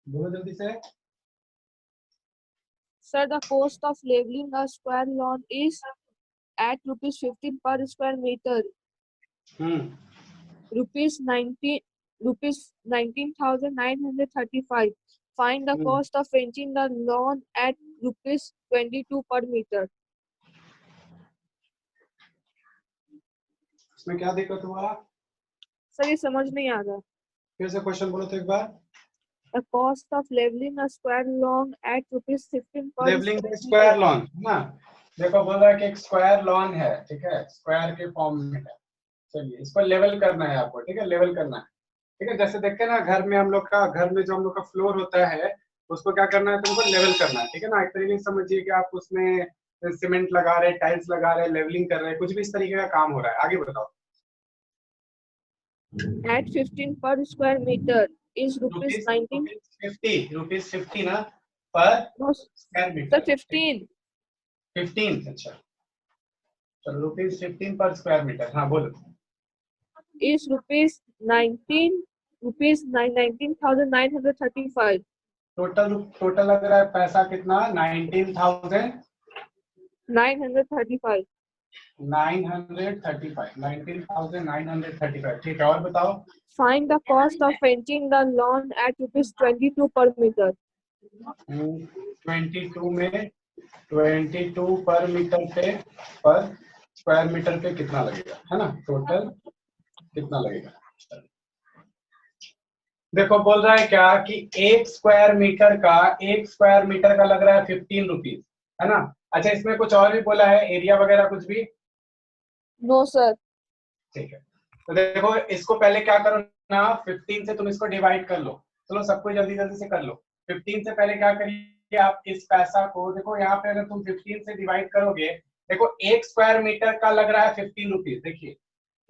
बोलो जल्दी से। Sir, the cost of leveling a square lawn is at rupees 15 per square meter. Rupees 19,935. Find the cost of painting the lawn at rupees 22 per meter. इसमें क्या दिक्कत हुआ? Sir ये समझ नहीं आ रहा। फिर से क्वेश्चन बोलो तो एक बार। The cost of leveling a square lawn at rupees 15 per levelling square square meter. Lawn है ना। देखो बोल रहा है कि एक स्क्वायर लॉन है, ठीक है, स्क्वायर के फॉर्म में है। चलिए इसको लेवल करना है आपको, ठीक है, लेवल करना है, ठीक है। जैसे देखते हैं ना घर में, हम लोग का घर में जो हम लोग का फ्लोर होता है उसको क्या करना है, तुमको लेवल करना है, ठीक है ना। एक तरीके से समझिए कि आप उसमें सीमेंट लगा रहे, टाइल्स लगा रहे, लेवलिंग कर रहे हैं, कुछ भी इस तरीके का काम हो रहा है। आगे बताओ। At 15 per square meter is rupees 19. Rupees 50 ना पर No, स्क्वायर sir, मीटर। 15 15, अच्छा चलो, रुपीज 15 पर स्क्वायर मीटर। हाँ बोलो। is rupees 19,935. टोटल लग रहा है पैसा कितना? 19,000 935. 19,935, ठीक है। और बताओ। Find the cost of painting the lawn at rupees 22 per meter. 22 में 22 पर मीटर पे, पर स्क्वायर मीटर पे कितना लगेगा, है ना, टोटल कितना लगेगा। देखो बोल रहा है क्या कि एक स्क्वायर मीटर का लग रहा है 15 रुपीज, है ना। अच्छा इसमें कुछ और भी बोला है, एरिया वगैरह कुछ भी? No, sir. ठीक है, तो देखो इसको पहले क्या करो ना, 15 से तुम इसको डिवाइड कर लो। चलो सबको जल्दी जल्दी से कर लो। 15 से पहले क्या करिए आप, इस पैसा को देखो यहाँ पे अगर तुम 15 से डिवाइड करोगे, देखो एक स्क्वायर मीटर का लग रहा है 15 रुपीज। देखिए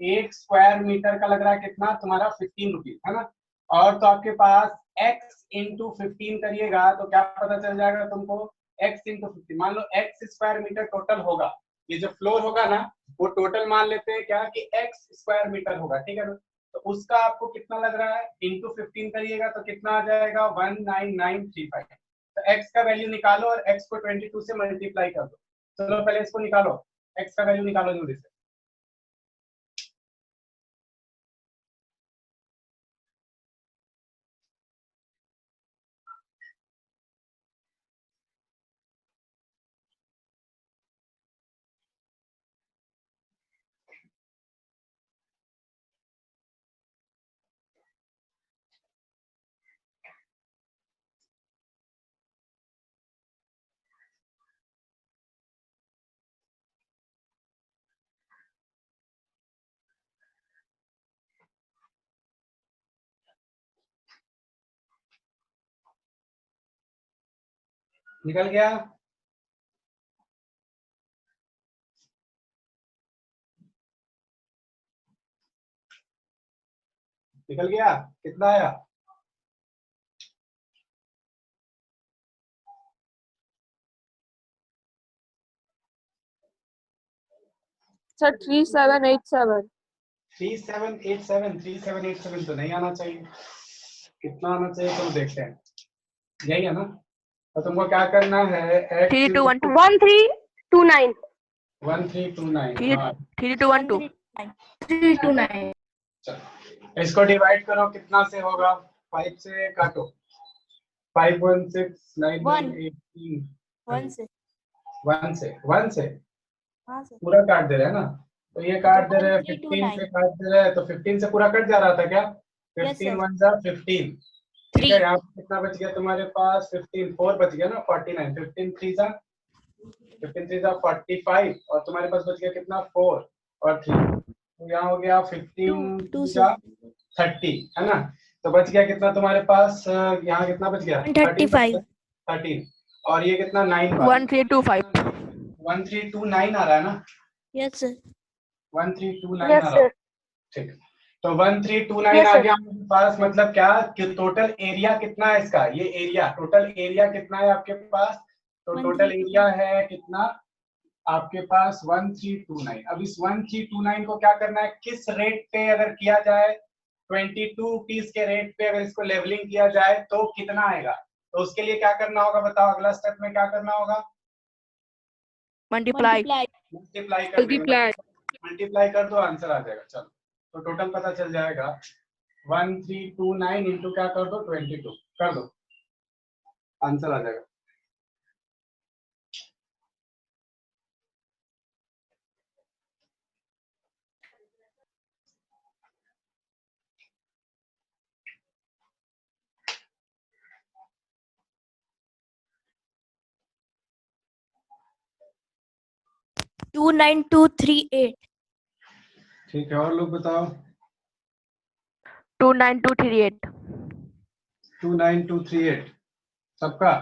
एक स्क्वायर मीटर का लग रहा है कितना तुम्हारा, 15 रुपीज, है ना। और तो आपके पास x इंटू 15 करिएगा तो क्या पता चल जाएगा तुमको, x इंटू 15। मान लो x स्क्वायर मीटर टोटल होगा, ये जो फ्लोर होगा ना वो टोटल मान लेते हैं क्या कि x स्क्वायर मीटर होगा, ठीक है। तो उसका आपको कितना लग रहा है, इंटू 15 करिएगा तो कितना आ जाएगा, 19935। तो x का वैल्यू निकालो और x को 22 से मल्टीप्लाई कर दो। चलो पहले इसको निकालो, x का वैल्यू निकालो जल्दी से। निकल गया? निकल गया? कितना आया? Sir, 3787. 3787 तो नहीं आना चाहिए। कितना आना चाहिए तुम देखते हैं, यही है ना। तो तुमको क्या करना है, 1329 1329, हाँ 3212 329। चलो इसको डिवाइड करो, कितना से होगा, 5 से काटो, 5 1 6 9 1 18 1 से 1 से हाँ सर पूरा काट दे रहे हैं ना। तो ये काट दे रहे हैं, 15 से काट दे रहे हैं, तो 15 से पूरा कट जा रहा था क्या, 15 1 जा 15, ठीक है। यहाँ पे कितना बच गया तुम्हारे पास, 15 4 बच गया ना, 49, 15 3 जा 45 और तुम्हारे पास बच गया कितना, 4 और 3, तो यहाँ हो गया 15 2 जा 30, है ना। तो बच गया कितना तुम्हारे पास, यहाँ कितना बच गया, 13 और ये कितना 9 1325. 1329 आ रहा है ना, यस सर 1329 आ रहा है, ठीक। तो 1329 आ गया हमारे पास, मतलब क्या कि टोटल एरिया कितना है इसका, ये एरिया, टोटल एरिया कितना है आपके पास, तो टोटल एरिया है कितना आपके पास, 1329। अब इस 1329 को क्या करना है, किस रेट पे अगर किया जाए 22 रुपीज के रेट पे अगर इसको लेवलिंग किया जाए तो कितना आएगा? तो उसके लिए क्या करना होगा बताओ, अगला स्टेप में क्या करना होगा? Multiply. मल्टीप्लाई कर देंगे, Multiply. मल्टीप्लाई कर दो, आंसर आ जाएगा। चलो तो टोटल पता चल जाएगा। 1329 इंटू क्या कर दो 22 कर दो, आंसर आ जाएगा। Two nine two three eight. ठीक है, और लोग बताओ। 29238. 29238 सबका?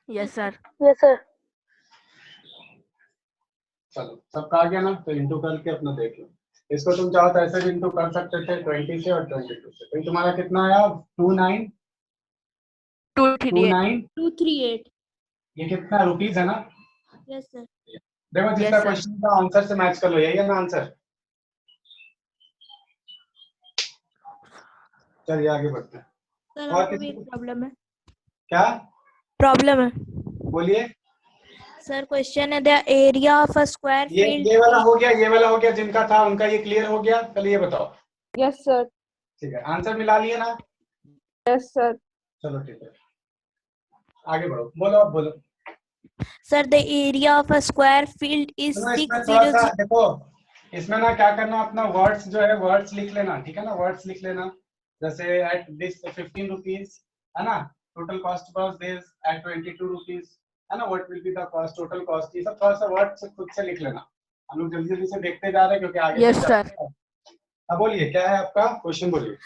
Yes, sir. Yes, sir. चलो सबका आ गया ना, तो इंटू करके अपना देख लो। इसको तुम चाहो तो ऐसे भी इंटू कर सकते थे 20 से और 22 से। तो तुम्हारा कितना आया? 238. 238. ये कितना रुपीज है ना? Yes, sir. देखो जिसका Yes, sir. क्वेश्चन का आंसर से मैच कर लो, यही है ना आंसर। चलिए आगे बढ़ते हैं। सर और हमको भी किसी एक प्रॉब्लम है। क्या प्रॉब्लम है बोलिए? सर। क्वेश्चन है the area of a square field. ये वाला हो गया, ये वाला हो गया, जिनका था उनका ये क्लियर हो गया। चलिए ये बताओ। Yes, sir. ठीक है, आंसर मिला लिए ना? Yes, sir. चलो ठीक है, आगे बढ़ो, बोलो अब बोलो। Sir the area of a square field is इसमें थोड़ा सा 600। देखो, इसमें ना क्या करना, अपना वर्ड्स जो है वर्ड्स लिख लेना, ठीक है ना? वर्ड्स लिख लेना, जैसे एट दिस 15 रुपीज है ना, total cost was this eight 22 rupees है ना, what will be the cost, total cost, ये सब थोड़ा सा वर्ड से खुद से लिख लेना। हम लोग जल्दी जल्दी से देखते जा रहे हैं क्योंकि आगे Yes, sir. अब बोलिए क्या है आपका क्वेश्चन, बोलिए।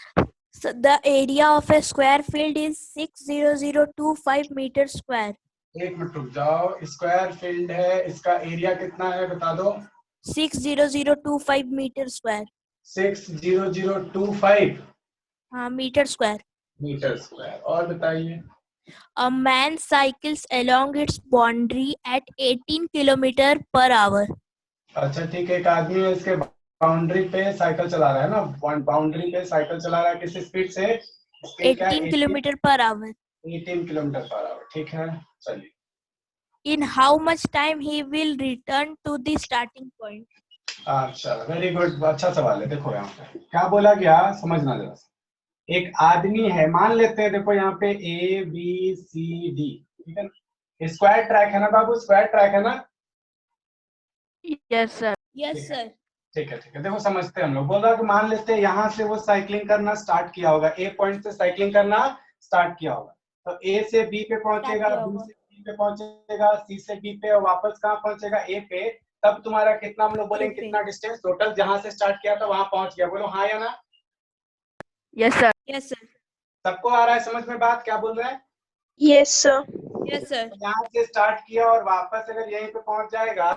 So the area of a square field is 60025 meter square. एक मिनट रुक जाओ, स्क्वायर फील्ड है, इसका एरिया कितना है बता दो? 60025 meter square. 60025 हाँ मीटर स्क्वायर. Metre square. और बताइए। A man cycles along its boundary at 18 kilometer per hour. अच्छा ठीक है, एक आदमी है इसके बाउंड्री पे साइकिल चला रहा है ना, बाउंड्री पे साइकिल चला रहा है, किस स्पीड से? स्पीड क्या है? 18 kilometer per hour. 18 kilometre per hour, ठीक है। चलिए, In how much time he will return to the starting point? अच्छा वेरी गुड, अच्छा सवाल है। देखो यहाँ पे क्या बोला गया, समझना जरा। एक आदमी है, मान लेते हैं, देखो यहाँ पे ABCD, ठीक है ना, स्क्वायर ट्रैक है ना बाबू, स्क्वायर ट्रैक है ना? Yes, sir. Yes, ठीक है। sir. ठीक है ठीक है, देखो समझते हैं हम लोग। बोल रहा है कि मान लेते हैं यहाँ से वो साइकिलिंग करना स्टार्ट किया होगा, ए पॉइंट से साइकिलिंग करना स्टार्ट किया होगा, तो ए से बी पे पहुंचेगा, बी से सी पे पहुंचेगा, सी से डी पे, और वापस कहाँ पहुंचेगा? ए पे। तब तुम्हारा कितना, हम लोग बोलेंगे कितना डिस्टेंस टोटल जहां से स्टार्ट किया था वहां पहुंच गया? बोलो हाँ या ना? Yes, sir. Yes, sir. सबको आ रहा है समझ में बात, क्या बोल रहे हैं? Yes, sir. Yes, sir. यहाँ से स्टार्ट किया और वापस अगर यहीं पे पहुंच जाएगा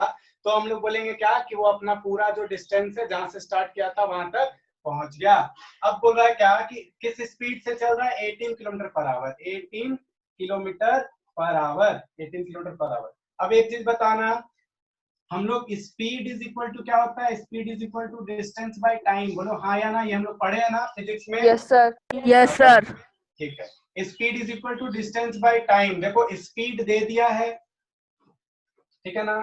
तो हम लोग बोलेंगे क्या, कि वो अपना पूरा जो डिस्टेंस है जहां से स्टार्ट किया था वहां तक पहुंच गया। अब बोल रहा है क्या, कि किस स्पीड से चल रहा है? 18 kilometre per hour, 18 kilometre per hour, 18 kilometre per hour. अब एक चीज बताना, हम लोग स्पीड इज इक्वल टू क्या होता है? Speed is equal to distance by time. बोलो हाँ या ना, ये हम लोग पढ़े हैं ना फिजिक्स में? Yes, sir. Yes, sir. ठीक है, speed is equal to distance by time. देखो स्पीड दे दिया है, ठीक है ना,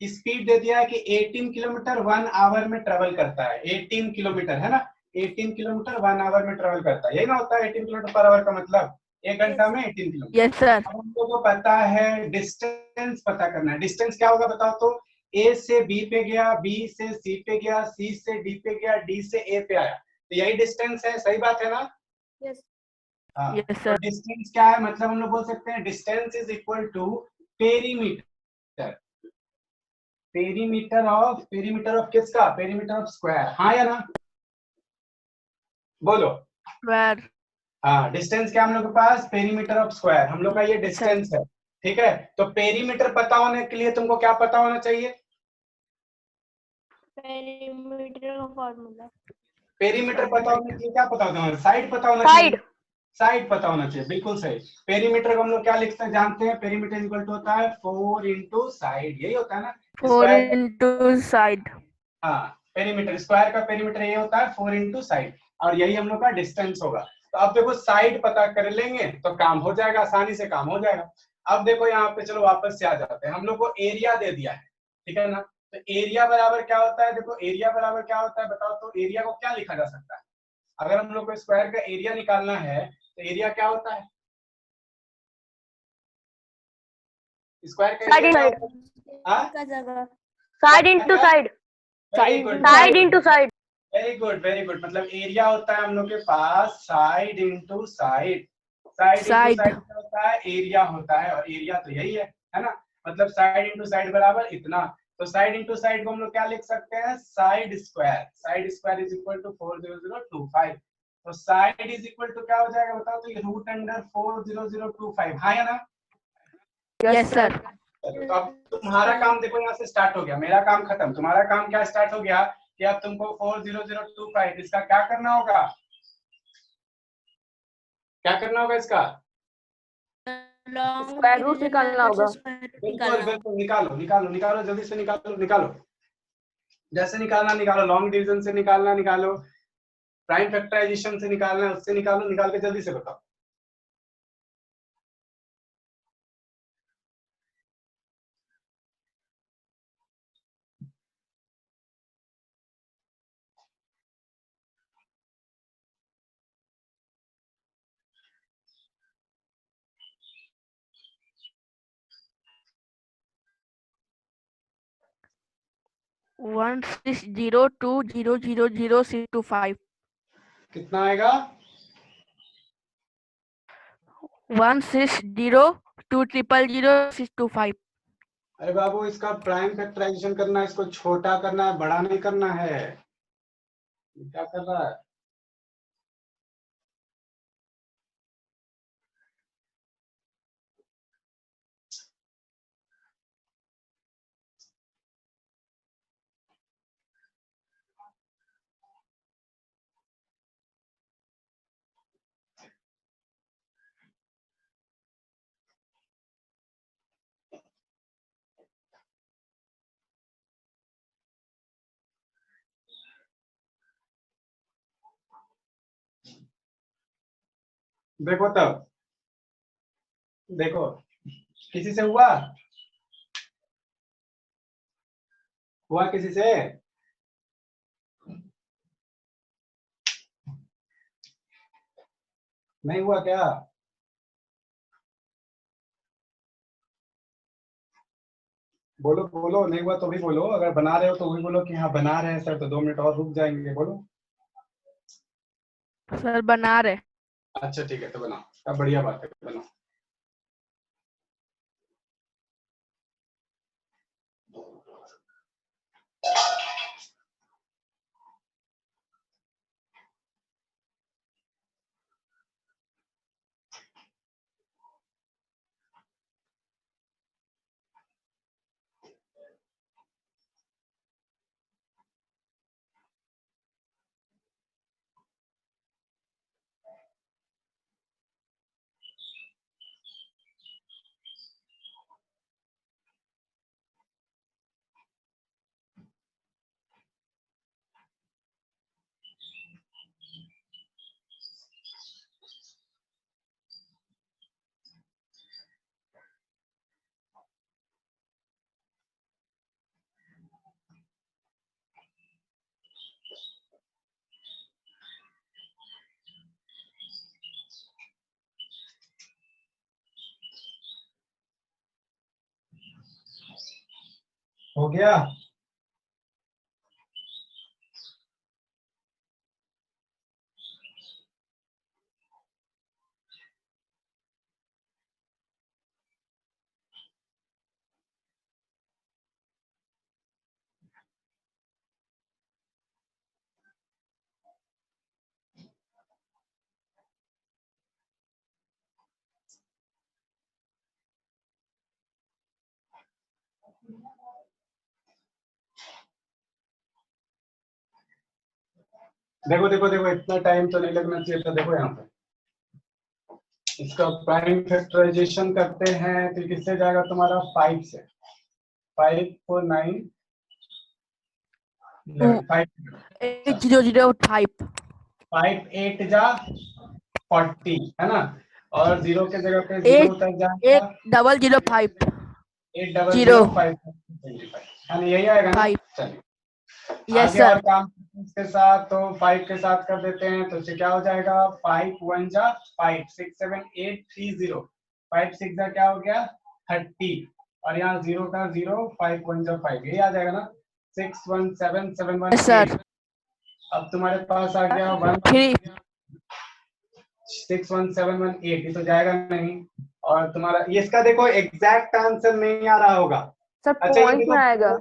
स्पीड दे दिया है कि 18 किलोमीटर 1 आवर में ट्रेवल करता है, 18 किलोमीटर है ना, 18 किलोमीटर 1 आवर में ट्रेवल करता है, यही ना होता है 18 किलोमीटर पर आवर का मतलब? 1 घंटा में 18 किलोमीटर। Yes, sir. अब हमको को पता है डिस्टेंस पता करना है। डिस्टेंस क्या होगा बताओ तो? ए से बी पे गया, बी से सी पे गया, सी से डी पे गया, डी से ए पे आया, तो यही डिस्टेंस है, सही बात है ना? Yes. हाँ, Yes, तो sir. डिस्टेंस क्या है, मतलब हम लोग बोल सकते हैं distance is equal to perimeter. Perimeter of किसका? पेरीमीटर ऑफ स्क्वायर, हाँ या ना? बोलो। Square. हाँ, डिस्टेंस क्या हम लोग के पास? पेरीमीटर ऑफ स्क्वायर, हम लोग का ये डिस्टेंस है, ठीक है। तो पेरीमीटर पता होने के लिए तुमको क्या पता होना चाहिए? Perimeter का formula. पेरीमीटर पता होने के लिए क्या पता होना? साइड पता होना चाहिए। Side. साइड पता होना चाहिए, बिल्कुल सही। पेरीमीटर को हम लोग क्या लिखते हैं जानते हैं? पेरीमीटर इक्वल टू होता है 4 इंटू साइड, यही होता है ना? 4 into side. हाँ, पेरीमीटर, स्क्वायर का पेरीमीटर ये होता है 4 इंटू साइड। और यही हम लोग का डिस्टेंस होगा। तो अब देखो साइड पता कर लेंगे तो काम हो जाएगा, आसानी से काम हो जाएगा। अब देखो यहाँ पे चलो वापस से आ जाते हैं, हम लोग को एरिया दे दिया है, ठीक है ना। तो एरिया बराबर क्या होता है, देखो एरिया बराबर क्या होता है बताओ, तो एरिया को क्या लिखा जा सकता है, अगर हम लोग को स्क्वायर का एरिया निकालना है तो एरिया क्या होता है, स्क्वायर का एरिया क्या होता है, का जगह side into side, very good side into side. Very good very good, मतलब एरिया होता है हम लोग के पास side into side, side into Side. Side क्या होता है, एरिया होता है, और एरिया तो यही है ना, मतलब साइड इंटू साइड बराबर इतना। तो साइड इंटू साइड को हम लोग क्या लिख सकते हैं, side square is equal to 40025। तो साइड इज इक्वल टू क्या हो जाएगा बताओ, तो ये रूट अंडर 40025, हाँ या ना। Yes, sir. तो अब तुम्हारा काम देखो यहाँ से स्टार्ट हो गया, मेरा काम खत्म, तुम्हारा काम क्या स्टार्ट हो गया कि अब तुमको 40025 इसका क्या करना होगा, क्या करना होगा इसका, स्क्वायर रूट निकालना होगा। बिल्कुल बिल्कुल, निकालो निकालो निकालो, जल्दी से निकालो निकालो, जैसे निकालना निकालो, लॉन्ग डिवीजन से निकालना निकालो, प्राइम फैक्टराइजेशन से निकालना है उससे निकालो, निकाल के जल्दी से बताओ। One 16020000625. कितना आएगा, 16020000625. अरे बाबू इसका प्राइम फैक्टराइजेशन करना है, इसको छोटा करना है, बड़ा नहीं करना है, क्या कर रहा है। देखो तब, देखो किसी से हुआ, हुआ किसी से, नहीं हुआ क्या, बोलो बोलो, नहीं हुआ तो भी बोलो, अगर बना रहे हो तो भी बोलो कि हाँ बना रहे हैं सर, तो 2 मिनट और रुक जाएंगे, बोलो। सर बना रहे. अच्छा ठीक है, तो बनाओ, अब बढ़िया बात है, बनाओ। हो गया, देखो देखो देखो, इतना टाइम तो नहीं लगना चाहिए था, देखो यहाँ पे इसका प्राइम फैक्टराइजेशन करते हैं तो किससे जाएगा तुम्हारा, 5 से, 5 4 9 11 5, 8005. 5 8 जा 40 है ना, और 0 के जगह पे 0 तक जाएगा 8005 8005 है ना, यही आएगा ना। 5 चलिए यस आगे और सर काम इसके साथ, तो 5 के साथ कर देते हैं, तो इससे क्या हो जाएगा 5 1 जा 5 6 7 8 3 0 5 6 जा क्या हो गया 30, और यहाँ 0 का 0 5 1 जा 5, यही आ जाएगा ना 6 1 7 7 1 यस सर 8। अब तुम्हारे पास आ गया 1 3 6 1 7 1 8, ये तो जाएगा नहीं, और तुम्हारा ये इसका देखो एग्जैक्ट आंसर नहीं आ रहा होगा। सर अच्छा ये पॉइंट देखो, में आएगा।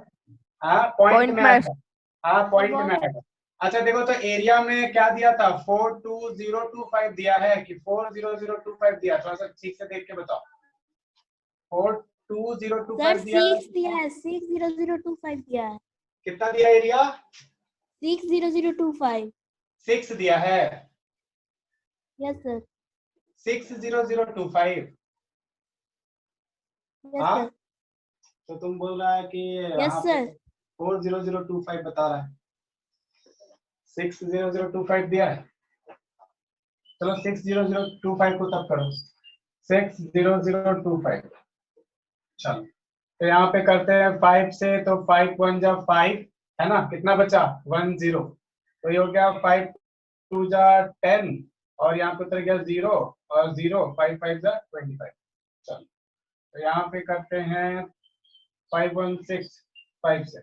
हाँ पॉइंट Point में में आएगा, हाँ पॉइंट में आएगा। अच्छा देखो, तो एरिया में क्या दिया था 42025 दिया है कि 40025 दिया, थोड़ा सा ठीक से देख के बताओ। 42025 दिया है, 6 दिया है 60025 दिया है कितना दिया एरिया 60025 6 दिया है, यस सर 60025। यस हाँ सर तो तुम बोल रहा है कि यस सर 40025 बता रहा है, 60025 दिया है। चलो 60025 को तब करो 60025। चलो तो यहाँ पे करते हैं 5 से, तो 5 1 जा 5 है ना, कितना बचा 1 0, तो ये हो गया 5 2 जा 10, और यहाँ पे उतर गया 0 और 0 5 5 जा 25। चलो तो यहाँ पे करते हैं 5 1 6 5 से,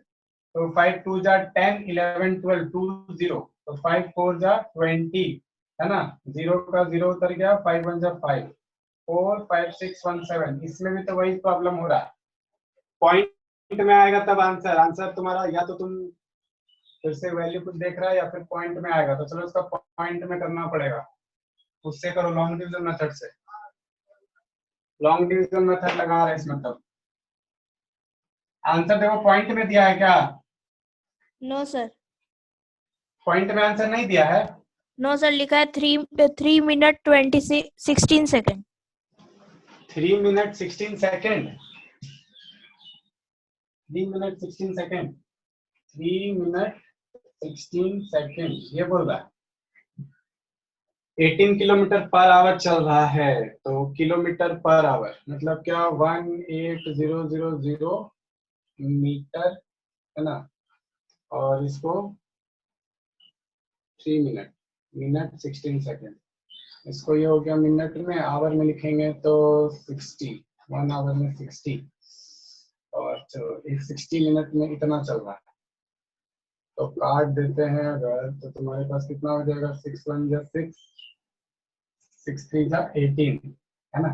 तो 5 2 जा 10 11 12 2 0, तो 5 4 जा 20 है ना, 0 का 0 उतर गया, 5 1 जा 5 4 5 6 1 7। इसमें भी तो वही प्रॉब्लम हो रहा है, पॉइंट में आएगा तब आंसर, आंसर तुम्हारा या तो तुम फिर से वैल्यू कुछ देख रहा है या फिर पॉइंट में आएगा, तो चलो इसका पॉइंट में करना पड़ेगा, उससे करो लॉन्ग डिवीजन मेथड से, लॉन्ग डिवीजन मेथड लगा रहे हैं इसमें। तब आंसर देखो पॉइंट में दिया है क्या, नो सर पॉइंट में आंसर नहीं दिया है, नो सर लिखा है 3 minute 16 second 3 minute 16 second 3 minute 16 second 3 minute 16 second ये बोल रहा है। 18 किलोमीटर पर आवर चल रहा है, तो किलोमीटर पर आवर मतलब क्या 18000 मीटर है ना, और इसको 3 मिनट मिनट 16 सेकेंड, इसको ये हो गया मिनट में, आवर में लिखेंगे तो 60, 1 आवर में 60, और तो 60 मिनट में इतना चल रहा है, तो काट देते हैं अगर, तो तुम्हारे पास कितना हो जाएगा 6 1 जा 6 6 3 जा 18 है ना,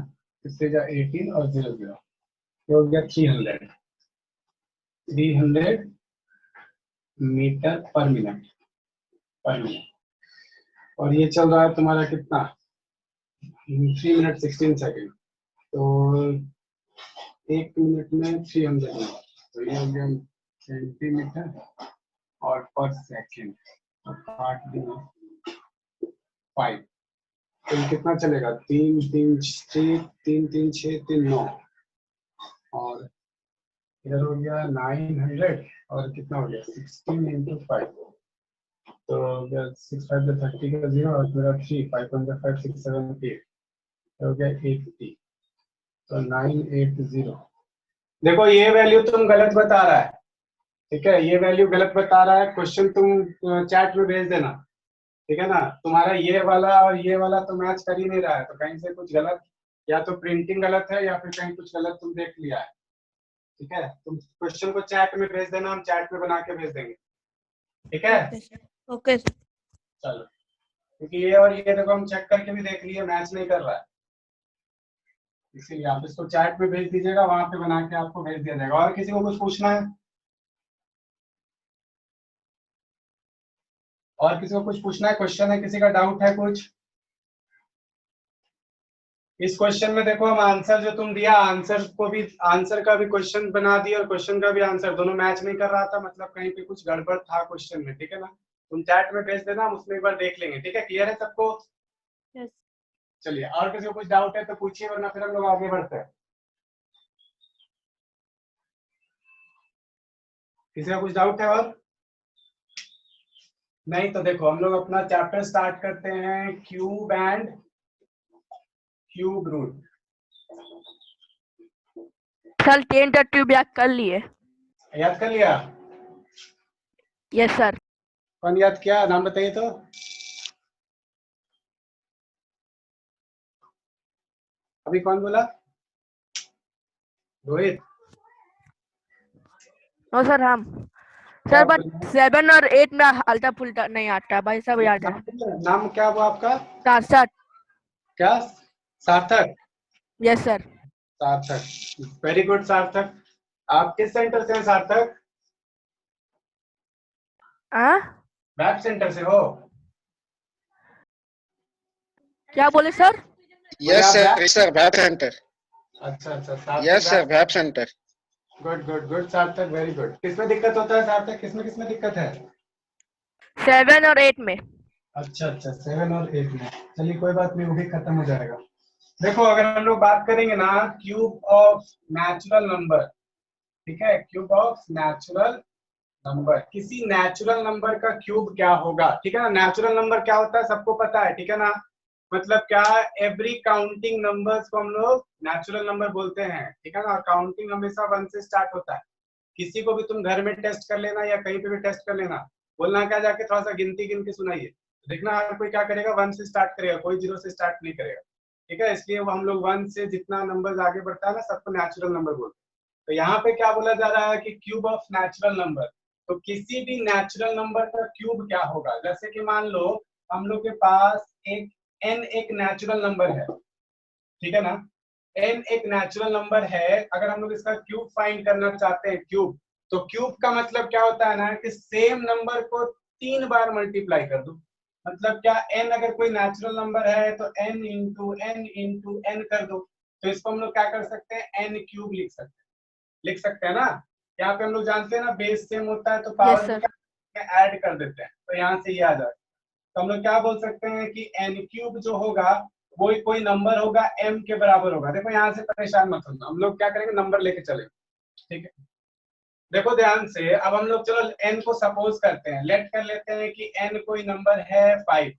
6 3 जा 18 और 0 0, ये हो गया 300 मीटर पर मिनट और ये चल रहा है तुम्हारा कितना 3 मिनट 16 सेकेंड, तो 1 मिनट में 300 मीटर, तो ये हो गया सेंटीमीटर और पर सेकेंड, तो काट देना 5, तो ये कितना चलेगा 3 3 3 3 3 6 3 9, और इधर हो गया 900, और कितना हो गया 16 इंटू 5, तो हो गया 6 5 30 का 0, और मेरा 3 5 1 5 6 7 8 हो गया 80, तो 980। देखो ये वैल्यू तुम गलत बता रहा है, ठीक है, ये वैल्यू गलत बता रहा है, क्वेश्चन तुम चैट में भेज देना, ठीक है ना, तुम्हारा ये वाला और ये वाला तो मैच कर ही नहीं रहा है, तो कहीं से कुछ गलत, या तो प्रिंटिंग गलत है या फिर कहीं कुछ गलत तुम देख लिया है, ठीक है, तुम क्वेश्चन को चैट में भेज देना, हम चैट में बना के भेज देंगे, ठीक है। ओके चलो क्योंकि ये और ये देखो हम चेक करके भी देख लिए मैच नहीं कर रहा है, इसीलिए आप इसको चैट में भेज दीजिएगा, वहां पे बना के आपको भेज दिया जाएगा। और किसी को कुछ पूछना है, और किसी को कुछ पूछना है, क्वेश्चन है, किसी का डाउट है कुछ इस क्वेश्चन में? देखो हम आंसर जो तुम दिया, आंसर को भी, आंसर का भी क्वेश्चन बना दिया और क्वेश्चन का भी आंसर, दोनों मैच नहीं कर रहा था, मतलब कहीं पे कुछ गड़बड़ था क्वेश्चन में, ठीक है ना, तुम चैट में भेज देना, हम उसमें एक बार देख लेंगे, ठीक है, क्लियर है सबको? यस चलिए और किसी को कुछ डाउट है तो पूछिए, वरना फिर हम लोग आगे बढ़ते हैं। किसी का कुछ डाउट है और? नहीं तो देखो हम लोग अपना चैप्टर स्टार्ट करते हैं cube and cube root. Sir 10 तक ट्यूब याद कर लिए। याद कर लिया? Yes sir. कौन याद किया, नाम बताइए तो। अभी कौन बोला? रोहित। नो सर हम क्या सर बट बोल 7 और 8 में हल्का फुल्का नहीं आता भाई, सब याद है। नाम क्या हुआ आपका? सार्थक। क्या? सार्थक। Yes sir. सार्थक, वेरी गुड सार्थक। आप किस सेंटर से हैं सार्थक? हाँ वेब सेंटर से हो? क्या बोले sir? Yes, sir, Web Center. अच्छा अच्छा सार्थक। Yes, sir, Web Center. Good good good सार्थक, वेरी गुड। किसमें दिक्कत होता है सार्थक, किसमें दिक्कत है? 7 और 8 में। अच्छा अच्छा 7 और 8 में, चलिए कोई बात नहीं, वो भी खत्म हो जाएगा। देखो अगर हम लोग बात करेंगे ना क्यूब ऑफ नेचुरल नंबर, ठीक है, क्यूब ऑफ नेचुरल नंबर, किसी नेचुरल नंबर का क्यूब क्या होगा, ठीक है ना। नेचुरल नंबर क्या होता है सबको पता है, ठीक है ना। मतलब क्या, एवरी काउंटिंग नंबर्स को हम लोग नेचुरल नंबर बोलते हैं, ठीक है ना। काउंटिंग हमेशा 1 से स्टार्ट होता है। किसी को भी तुम घर में टेस्ट कर लेना या कहीं पे भी टेस्ट कर लेना, बोलना क्या जाके थोड़ा सा गिनती गिन के सुनाइए, देखना हर कोई क्या करेगा, 1 से स्टार्ट करेगा, कोई 0 से स्टार्ट नहीं करेगा, ठीक है। इसलिए वो हम लोग 1 से जितना नंबर आगे बढ़ता है ना सबको नेचुरल नंबर बोलते हैं। तो यहाँ पे क्या बोला जा रहा है कि क्यूब ऑफ नेचुरल नंबर, तो किसी भी नेचुरल नंबर का क्यूब क्या होगा। जैसे कि मान लो हम लोग के पास एक n एक नेचुरल नंबर है, ठीक है ना। n एक नेचुरल नंबर है, अगर हम लोग इसका क्यूब फाइंड करना चाहते हैं, क्यूब, तो क्यूब का मतलब क्या होता है ना कि सेम नंबर को 3 बार मल्टीप्लाई कर दो। मतलब क्या, n अगर कोई नेचुरल नंबर है तो n इंटू n कर दो, तो इसको हम लोग क्या कर सकते हैं, n क्यूब लिख सकते हैं ना। यहाँ पे हम लोग जानते हैं ना बेस सेम होता है तो यस पावर सर। में ऐड कर देते हैं, तो यहाँ से ये आ जाए, तो हम लोग क्या बोल सकते हैं कि n क्यूब जो होगा वो कोई नंबर होगा m के बराबर होगा। देखो यहाँ से परेशान मत होना, हम लोग क्या करेंगे, नंबर लेके चले, ठीक है। देखो ध्यान से, अब हम लोग चलो n को सपोज करते हैं, लेट कर लेते हैं कि n कोई नंबर है 5,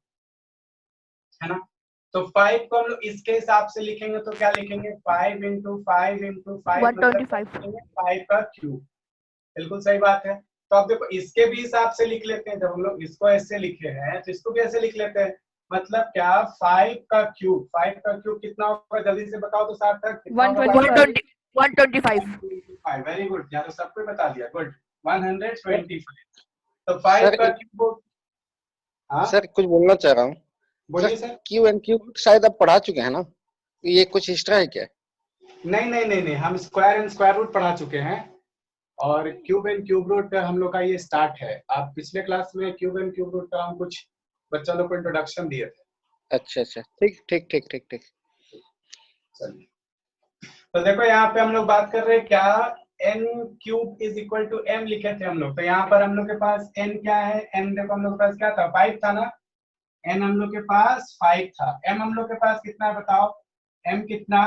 है ना। तो 5 को हम लोग इसके हिसाब से लिखेंगे तो क्या लिखेंगे, 5 इंटू 5 इंटू 5 125। 5 का क्यूब, बिल्कुल सही बात है। तो अब देखो इसके भी हिसाब से लिख लेते हैं, जब हम लोग इसको ऐसे लिखे हैं तो इसको भी ऐसे लिख लेते हैं। मतलब क्या, 5 का क्यूब कितना होगा, जल्दी से बताओ तो सार्थक, 125। वेरी गुड, यार सबको बता दिया, गुड, 125। तो 5 सर, का क्यूब, हाँ सर कुछ बोलना चाह रहा हूँ। बोलिए सर। क्यू एंड क्यू शायद आप पढ़ा चुके हैं ना, ये कुछ एक्स्ट्रा है क्या? नहीं, हम स्क्वायर एंड स्क्वायर रूट पढ़ा चुके हैं, और क्यूब एंड क्यूब रूट हम लोग का ये स्टार्ट है। आप पिछले क्लास में क्यूब एंड क्यूब रूट का हम कुछ बच्चा लोग को इंट्रोडक्शन दिए थे। अच्छा, ठीक ठीक ठीक ठीक ठीक। चलिए, तो देखो यहाँ पे हम लोग बात कर रहे हैं क्या, n cube is equal to m लिखे थे हम लोग, तो यहाँ पर हम लोग के पास n क्या है, n देखो हम लोग के पास क्या था, 5 था ना, n हम लोग के पास 5 था, m हम लोग के पास कितना है बताओ, m कितना,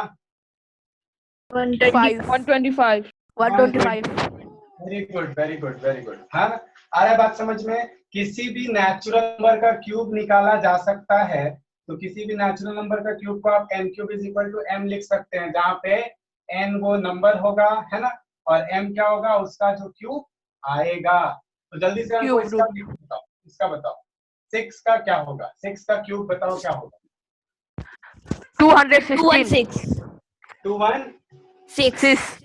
125. 125। वेरी गुड, हाँ आ रहा है बात समझ में। किसी भी नेचुरल नंबर का क्यूब निकाला जा सकता है, तो किसी भी नेचुरल नंबर का क्यूब को आप n cube is equal to m लिख सकते हैं, जहाँ पे n वो नंबर होगा, है ना, और m क्या होगा, उसका जो क्यूब आएगा। तो जल्दी से हमको क्यूब इसका बताओ 6 का क्या होगा, 6 का क्यूब बताओ क्या होगा, 216। 216।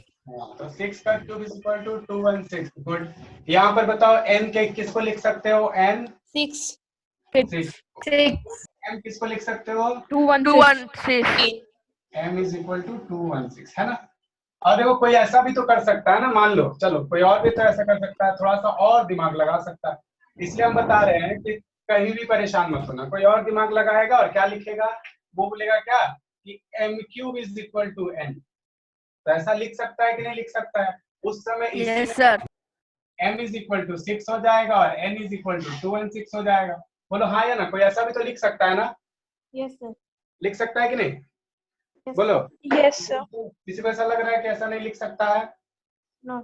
तो 6 का cube is equal to 216, good. यहाँ पर बताओ n के किसको लिख सकते हो, n 6, m किसको लिख सकते हो, 216। m इज इक्वल टू 216, है ना। और देखो कोई ऐसा भी तो कर सकता है ना, मान लो चलो कोई और भी तो ऐसा कर सकता है, थोड़ा सा और दिमाग लगा सकता है, इसलिए हम बता रहे हैं कि कहीं भी परेशान मत होना, कोई और दिमाग लगाएगा और क्या लिखेगा, वो बोलेगा क्या कि m cube is equal to n, तो ऐसा लिख सकता है कि नहीं लिख सकता है, उस समय yes sir. m is equal to 6 हो जाएगा और n इज इक्वल टू 216 हो जाएगा। बोलो हाँ या ना, कोई ऐसा भी तो लिख सकता है ना, Yes, sir. लिख सकता है कि नहीं, Yes, बोलो। Yes, sir. किसी को ऐसा लग रहा है कि ऐसा नहीं लिख सकता है, No.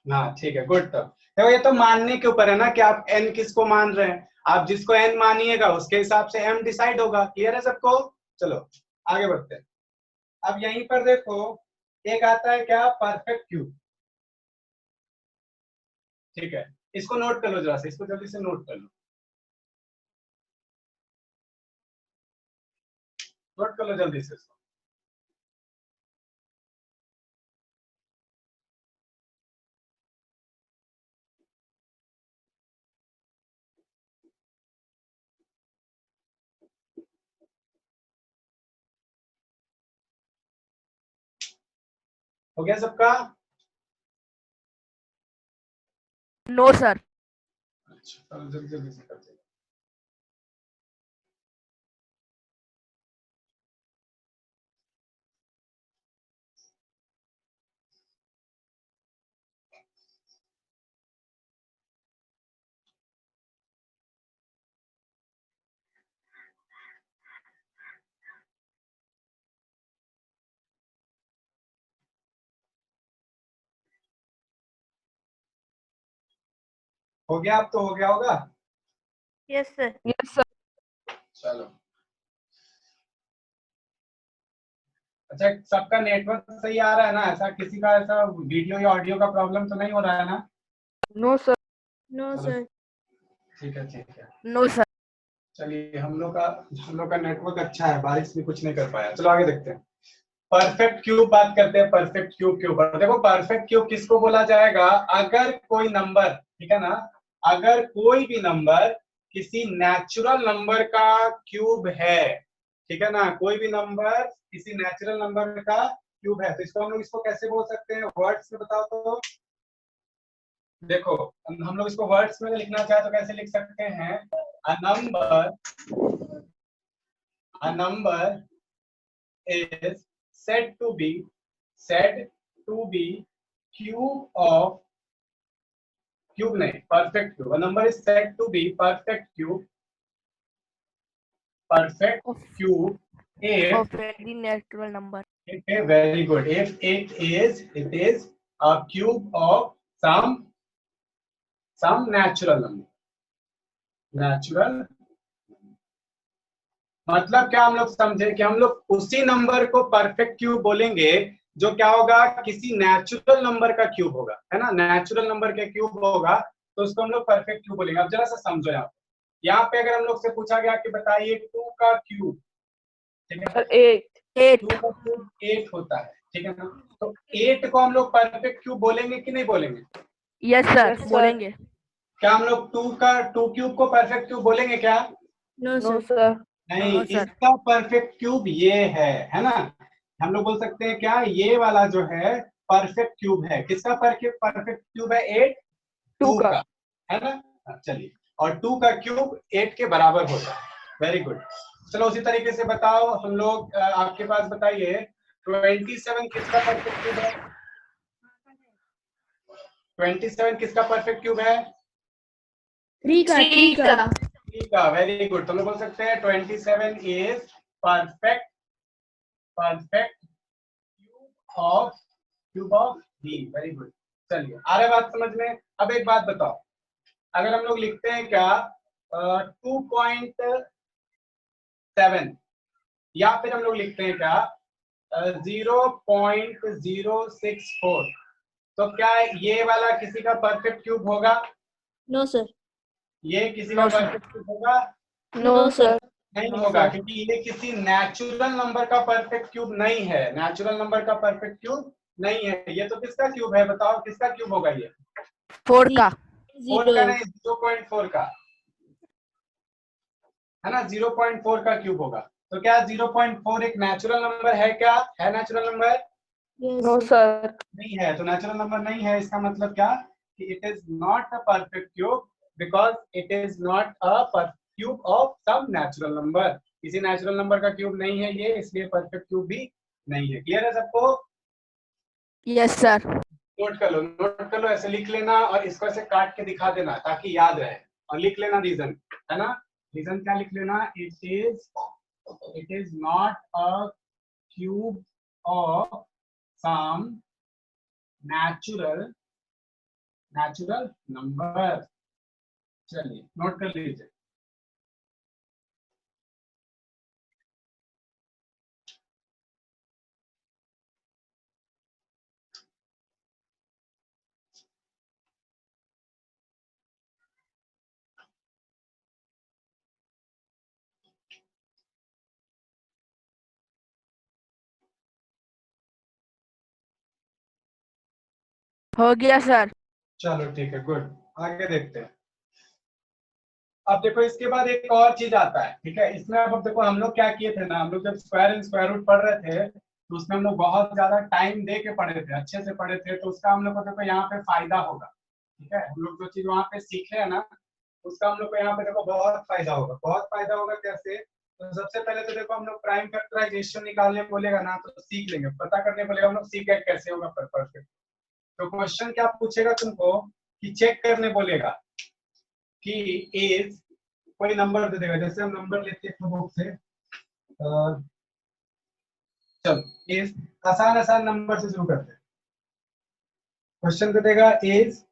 हाँ ठीक है, गुड। तब देखो ये तो मानने के ऊपर है ना कि आप n किसको मान रहे हैं। आप जिसको n मानिएगा उसके हिसाब से m डिसाइड होगा। क्लियर है सबको? चलो आगे बढ़ते हैं। अब यहीं पर देखो एक आता है क्या, परफेक्ट क्यूब। ठीक है, इसको नोट कर लो जरा से, इसको जल्दी से नोट कर लो, नोट कर लो जल्दी से इसको। हो गया सबका? No sir. अच्छा चलो जल्दी जल्दी से करते हैं। हो गया? अब तो हो गया होगा। Yes, sir. Yes, sir. चलो अच्छा, सबका नेटवर्क सही आ रहा है ना? ऐसा किसी का ऐसा वीडियो या ऑडियो का प्रॉब्लम तो नहीं हो रहा है ना? No, sir. No, चलो sir. ठीक है ठीक है। No sir. चलिए हम लोग का नेटवर्क अच्छा है, बारिश भी कुछ नहीं कर पाया। चलो आगे देखते हैं। परफेक्ट क्यूब बात करते हैं, परफेक्ट क्यूब के ऊपर। देखो परफेक्ट क्यूब किसको बोला जाएगा? अगर कोई नंबर, ठीक है ना, अगर कोई भी नंबर किसी नेचुरल नंबर का क्यूब है, ठीक है ना, कोई भी नंबर किसी नेचुरल नंबर का क्यूब है, तो इसको हम लोग इसको कैसे बोल सकते हैं? वर्ड्स में बताओ तो। देखो हम लोग इसको वर्ड्स में लिखना चाहे तो कैसे लिख सकते हैं? A number is said to be cube of, cube नहीं, perfect cube. A number is said to be perfect cube if of any natural number. very good, if it is a cube of some natural number. मतलब क्या हम लोग समझे कि हम लोग उसी नंबर को परफेक्ट क्यूब बोलेंगे जो क्या होगा, किसी नेचुरल नंबर का क्यूब होगा, है ना, नेचुरल नंबर का क्यूब होगा, तो उसको हम लोग परफेक्ट क्यूब बोलेंगे। अब जरा सा समझो यहाँ पे अगर हम लोग से पूछा गया कि बताइए 2 का क्यूब, ठीक है, Sir, 8. 2 का क्यूब 8 होता है, ठीक है ना, तो 8 को हम लोग परफेक्ट क्यूब बोलेंगे कि नहीं बोलेंगे? Yes sir, Yes, sir. बोलेंगे। क्या हम लोग 2 क्यूब को परफेक्ट क्यूब बोलेंगे क्या? No, No, sir. sir. नहीं, नो सर। इसका परफेक्ट क्यूब ये है ना। हम लोग बोल सकते हैं क्या, ये वाला जो है परफेक्ट क्यूब है। किसका परफेक्ट क्यूब है? 8 2 2 का. का, है ना। चलिए, और 2 का क्यूब 8 के बराबर होता है। Very good. चलो उसी तरीके से बताओ हम लोग, आपके पास बताइए 27 किसका परफेक्ट क्यूब है? 27 किसका परफेक्ट क्यूब है? 3 का. 3 का। Very good. तो हम लोग बोल सकते हैं 27 is perfect cube of B. Very good. चलिए आ रहा है बात समझ में? अब एक बात बताओ, अगर हम लोग लिखते हैं क्या 2.7 या फिर हम लोग लिखते हैं क्या 0.064, तो क्या ये वाला किसी का परफेक्ट क्यूब होगा? No, sir. ये किसी का No, sir. परफेक्ट क्यूब होगा? No, sir. नहीं No, होगा, sir. क्योंकि ये किसी नेचुरल नंबर का परफेक्ट क्यूब नहीं है। नेचुरल नंबर का परफेक्ट क्यूब नहीं है। ये तो किसका क्यूब है? बताओ किसका क्यूब होगा ये? 4 का। 4 का 0. नहीं, 0.4 का, है ना, 0.4 का क्यूब होगा। तो क्या 0.4 एक नेचुरल नंबर है? क्या है natural number? Yes, No, sir. sir. नहीं है। तो नेचुरल नंबर नहीं है, इसका मतलब क्या कि it is not a perfect cube because it is not a cube of some natural number. किसी नेचुरल नंबर का क्यूब नहीं है ये, इसलिए परफेक्ट क्यूब भी नहीं है। क्लियर है सबको? Yes sir. नोट कर लो, नोट कर लो, ऐसे लिख लेना और इसको ऐसे काट के दिखा देना ताकि याद रहे। और लिख लेना रीजन, है ना, रीजन क्या लिख लेना? It is not a cube of some natural natural number. चलिए नोट कर लीजिए। हो गया सर। चलो ठीक है, गुड। आगे देखते हैं। अब देखो इसके बाद एक और चीज आता है, ठीक है। इसमें अब देखो हम लोग क्या किए थे ना, हम लोग जब स्क्वायर एंड स्क्वायर रूट पढ़ रहे थे तो उसमें हम लोग बहुत ज्यादा टाइम दे के पढ़े थे, अच्छे से पढ़े थे, तो उसका हम लोग को देखो यहाँ पे फायदा होगा, ठीक है। हम लोग जो चीज वहाँ पे सीखे हैं ना, उसका हम लोग को यहाँ पे देखो बहुत फायदा होगा। बहुत फायदा होगा कैसे? तो सबसे पहले तो देखो हम लोग प्राइम फैक्टराइजेशन निकालने बोलेगा ना तो सीख लेंगे, पता करने बोलेगा हम लोग सीख गए कैसे होगा परफेक्ट। तो क्वेश्चन क्या पूछेगा तुमको कि चेक करने बोलेगा कि इज, कोई नंबर दे देगा, जैसे हम नंबर लेते हैं बुक से, चलो इज, आसान आसान नंबर से शुरू करते हैं। क्वेश्चन दे देगा is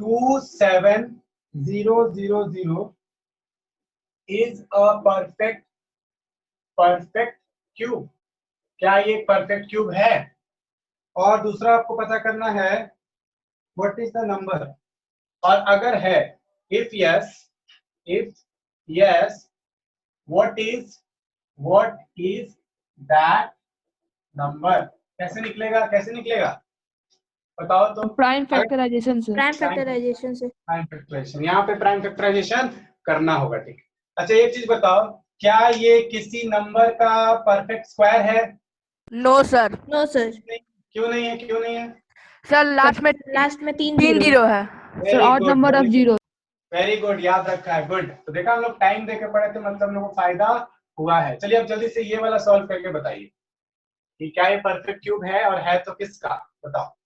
27000 is a perfect cube. क्या ये परफेक्ट क्यूब है? और दूसरा आपको पता करना है व्हाट इज द नंबर, और अगर है, if yes what is that number. कैसे निकलेगा, कैसे निकलेगा बताओ तो। प्राइम फैक्टराइजेशन से। प्राइम फैक्टराइजेशन से। प्राइम फैक्टराइजेशन, यहाँ पे प्राइम फैक्टराइजेशन करना होगा, ठीक है। अच्छा एक चीज बताओ, क्या ये किसी नंबर का परफेक्ट स्क्वायर है? No sir. No sir. क्यों नहीं है, क्यों नहीं है? सर लास्ट में लास्ट में 3 तीन जीरो है। Sir odd number of zero. Very good, याद रखा है, गुड। तो देखा हम लोग टाइम देके पढ़े थे, मतलब हम लोग को फायदा हुआ है। चलिए अब जल्दी से ये वाला सॉल्व करके बताइए कि क्या ये परफेक्ट क्यूब है, और है तो किसका, बताओ।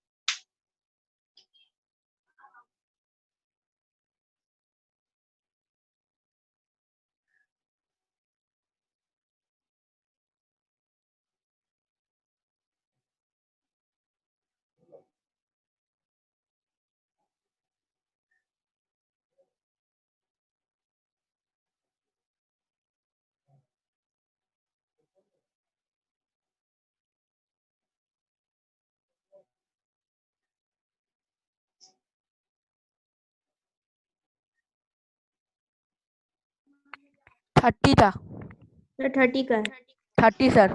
थर्टी था। सर 30 का है। 30 सर।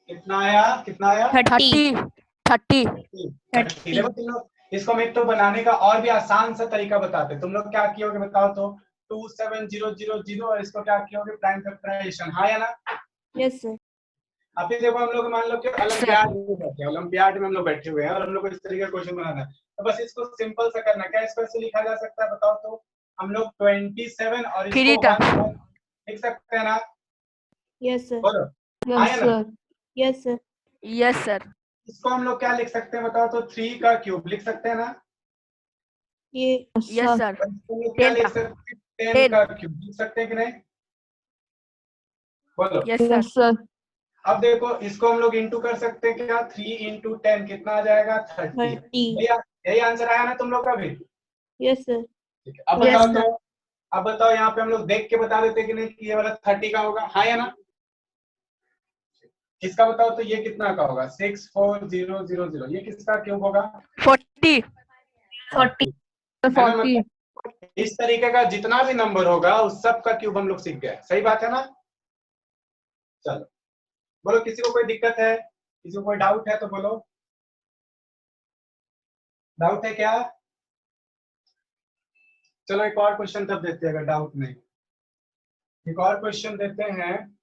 कितना आया, कितना आया? 30। 30। 30। देखो तुम लोग इसको, हम एक तो बनाने का और भी आसान सा तरीका बताते। तुम लोग क्या किए होगे बताओ तो, 27000 और इसको क्या किए होगे, प्राइम फैक्टराइजेशन, हाँ या ना? Yes sir. अभी देखो हम लोग मान लो कि ओलंपियाड में बैठे हैं, ओलंपियाड में हम लोग बैठे हुए हैं और हम लोग को इस तरीके का क्वेश्चन बनाना है। तो बस इसको सिंपल सा करना, क्या इसको ऐसे लिखा जा सकता है बताओ तो। हम लोग 27 और फ्री इसको था। 1 लिख सकते हैं ना? Yes sir. बोलो, हाँ या यस ना? Sir. Yes sir. Yes sir. इसको हम लोग क्या लिख सकते हैं बताओ तो, 3 का क्यूब लिख सकते हैं ना? ये यस सर। और इसको हम लोग क्या 10 लिख था। सकते हैं, 10 का क्यूब लिख सकते हैं कि नहीं? बोलो। Yes sir. Yes sir. अब देखो इसको हम लोग इंटू कर सकते हैं क्या, 3 इंटू 10 कितना आ जाएगा, 30। 30। यही आंसर आया ना तुम लोग का भी? Yes sir. ठीक है, अब Yes, बताओ sir. तो, अब बताओ यहाँ पे हम लोग देख के बता देते कि नहीं कि ये वाला 30 का होगा, हाँ या ना? इसका बताओ तो ये कितना का होगा, 64000, ये किसका क्यूब होगा? 40। 40। है ना? 40। मतलब इस तरीके का जितना भी नंबर होगा उस सब का क्यूब हम लोग सीख गए, सही बात है ना? चलो बोलो, किसी को कोई दिक्कत है, किसी को कोई डाउट है तो बोलो। डाउट है क्या? चलो एक और क्वेश्चन तब देते हैं अगर डाउट नहीं। एक और क्वेश्चन देते हैं,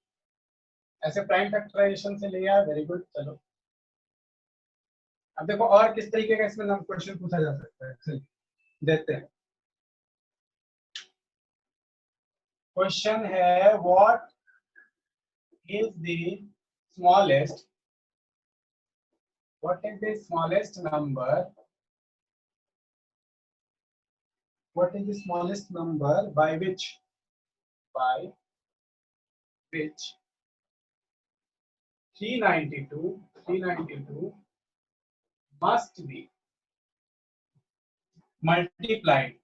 ऐसे प्राइम फैक्टराइजेशन से लिया, वेरी गुड। चलो अब देखो और किस तरीके का इसमें क्वेश्चन पूछा जा सकता है, चलिए देते हैं। क्वेश्चन है what is the smallest, what is the smallest number, what is the smallest number by which 392 must be multiplied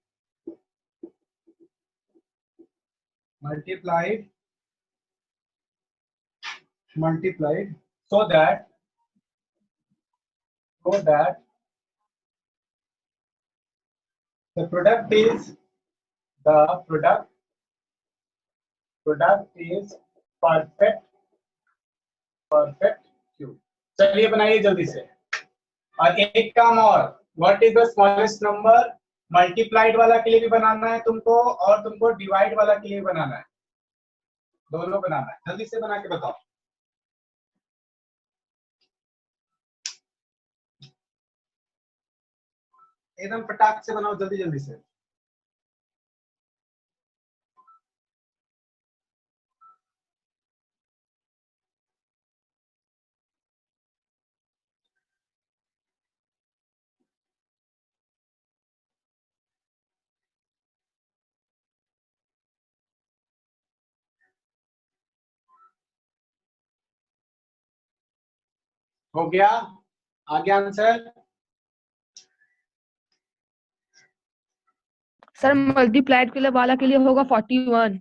so that the product is perfect cube. चलिए बनाइए जल्दी से। और एक काम और, what is the smallest number, multiplied वाला के लिए भी बनाना है तुमको और तुमको डिवाइड वाला के लिए बनाना है, दोनों बनाना है। जल्दी से बना के बताओ। एकदम फटाक से बनाओ, जल्दी जल्दी से। हो गया? आ गया आंसर? सर मल्टीप्लाइड के लिए वाला के लिए होगा 41।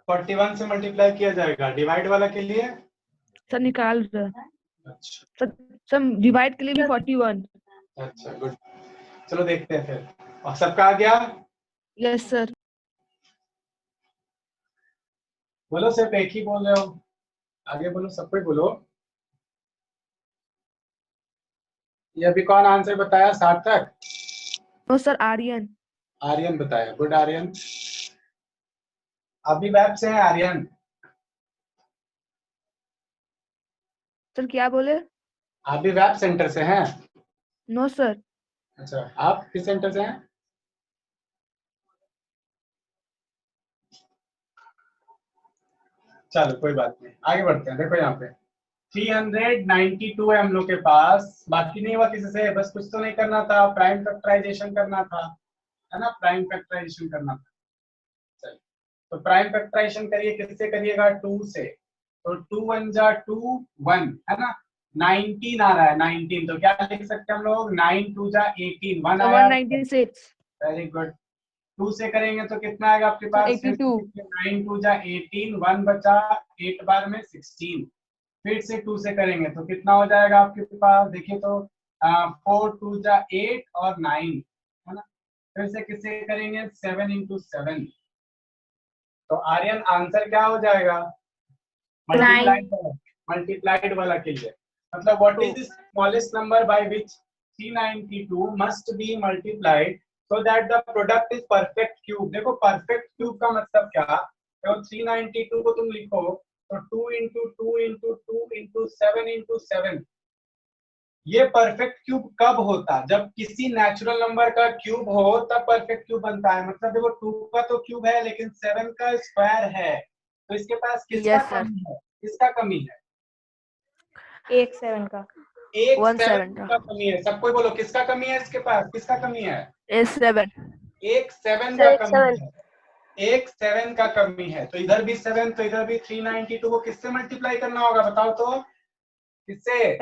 41 से मल्टीप्लाई किया जाएगा। डिवाइड वाला के लिए सर निकाल रहे। अच्छा सर डिवाइड के लिए भी 41। अच्छा गुड, चलो देखते हैं फिर। और सबका आ गया? Yes sir. बोलो, सिर्फ एक ही बोल रहे हो? आगे बोलो, सबको ही बोलो। ये अभी कौन आंसर बताया? सार्थक? No sir, Aryan. आर्यन बताया। गुड आर्यन। अभी वेब से है आर्यन? सर क्या बोले? आप भी वेब सेंटर से हैं? No sir. अच्छा, आप किस सेंटर से हैं? चलो कोई बात नहीं, आगे बढ़ते हैं। देखो यहाँ पे 392 है हम लोग के पास। बाकी नहीं हुआ किसी से, बस कुछ तो नहीं करना था, प्राइम फैक्टराइजेशन करना था, है ना? प्राइम फैक्टराइजेशन करना था। चलिए, तो प्राइम फैक्टराइजेशन करिए। किससे करिएगा? 2 से। तो 2 1 जा 2 1, है ना? 19 आ रहा है, 19। तो क्या लिख सकते हैं हम लोग? 9 2 जा 18, 1 आया। 196। Very good. 2 से करेंगे तो कितना आएगा आपके पास? 82। 9 2 जा 18, 1 बचा, 8 बार में 16। फिर से 2 से करेंगे तो कितना हो जाएगा आपके पास? देखिए तो 4 2 जा 8 और 9, है ना? फिर से किससे करेंगे? 7 × 7। तो आर्यन आंसर क्या हो जाएगा? मल्टीप्लाइड वाला के लिए मतलब what is the smallest number by which 392 must be multiplied so that the product is perfect cube. देखो परफेक्ट क्यूब का मतलब क्या? तो 392 को तुम लिखो तो 2 × 2 × 2 × 7 × 7। ये परफेक्ट क्यूब कब होता? जब किसी नेचुरल नंबर का क्यूब हो तब परफेक्ट क्यूब बनता है। मतलब देखो 2 का तो क्यूब है लेकिन 7 का स्क्वायर है, तो इसके पास किसका Yes, sir. कमी है? किसका कमी है? 1 7 का। एक 1 7 7 का कमी है। सबको बोलो किसका कमी है इसके पास? किसका कमी है? A7. एक 7 का कमी है। एक 7 का कमी है। तो इधर भी 7 तो इधर भी 392 को किससे मल्टीप्लाई करना होगा? बताओ तो किससे?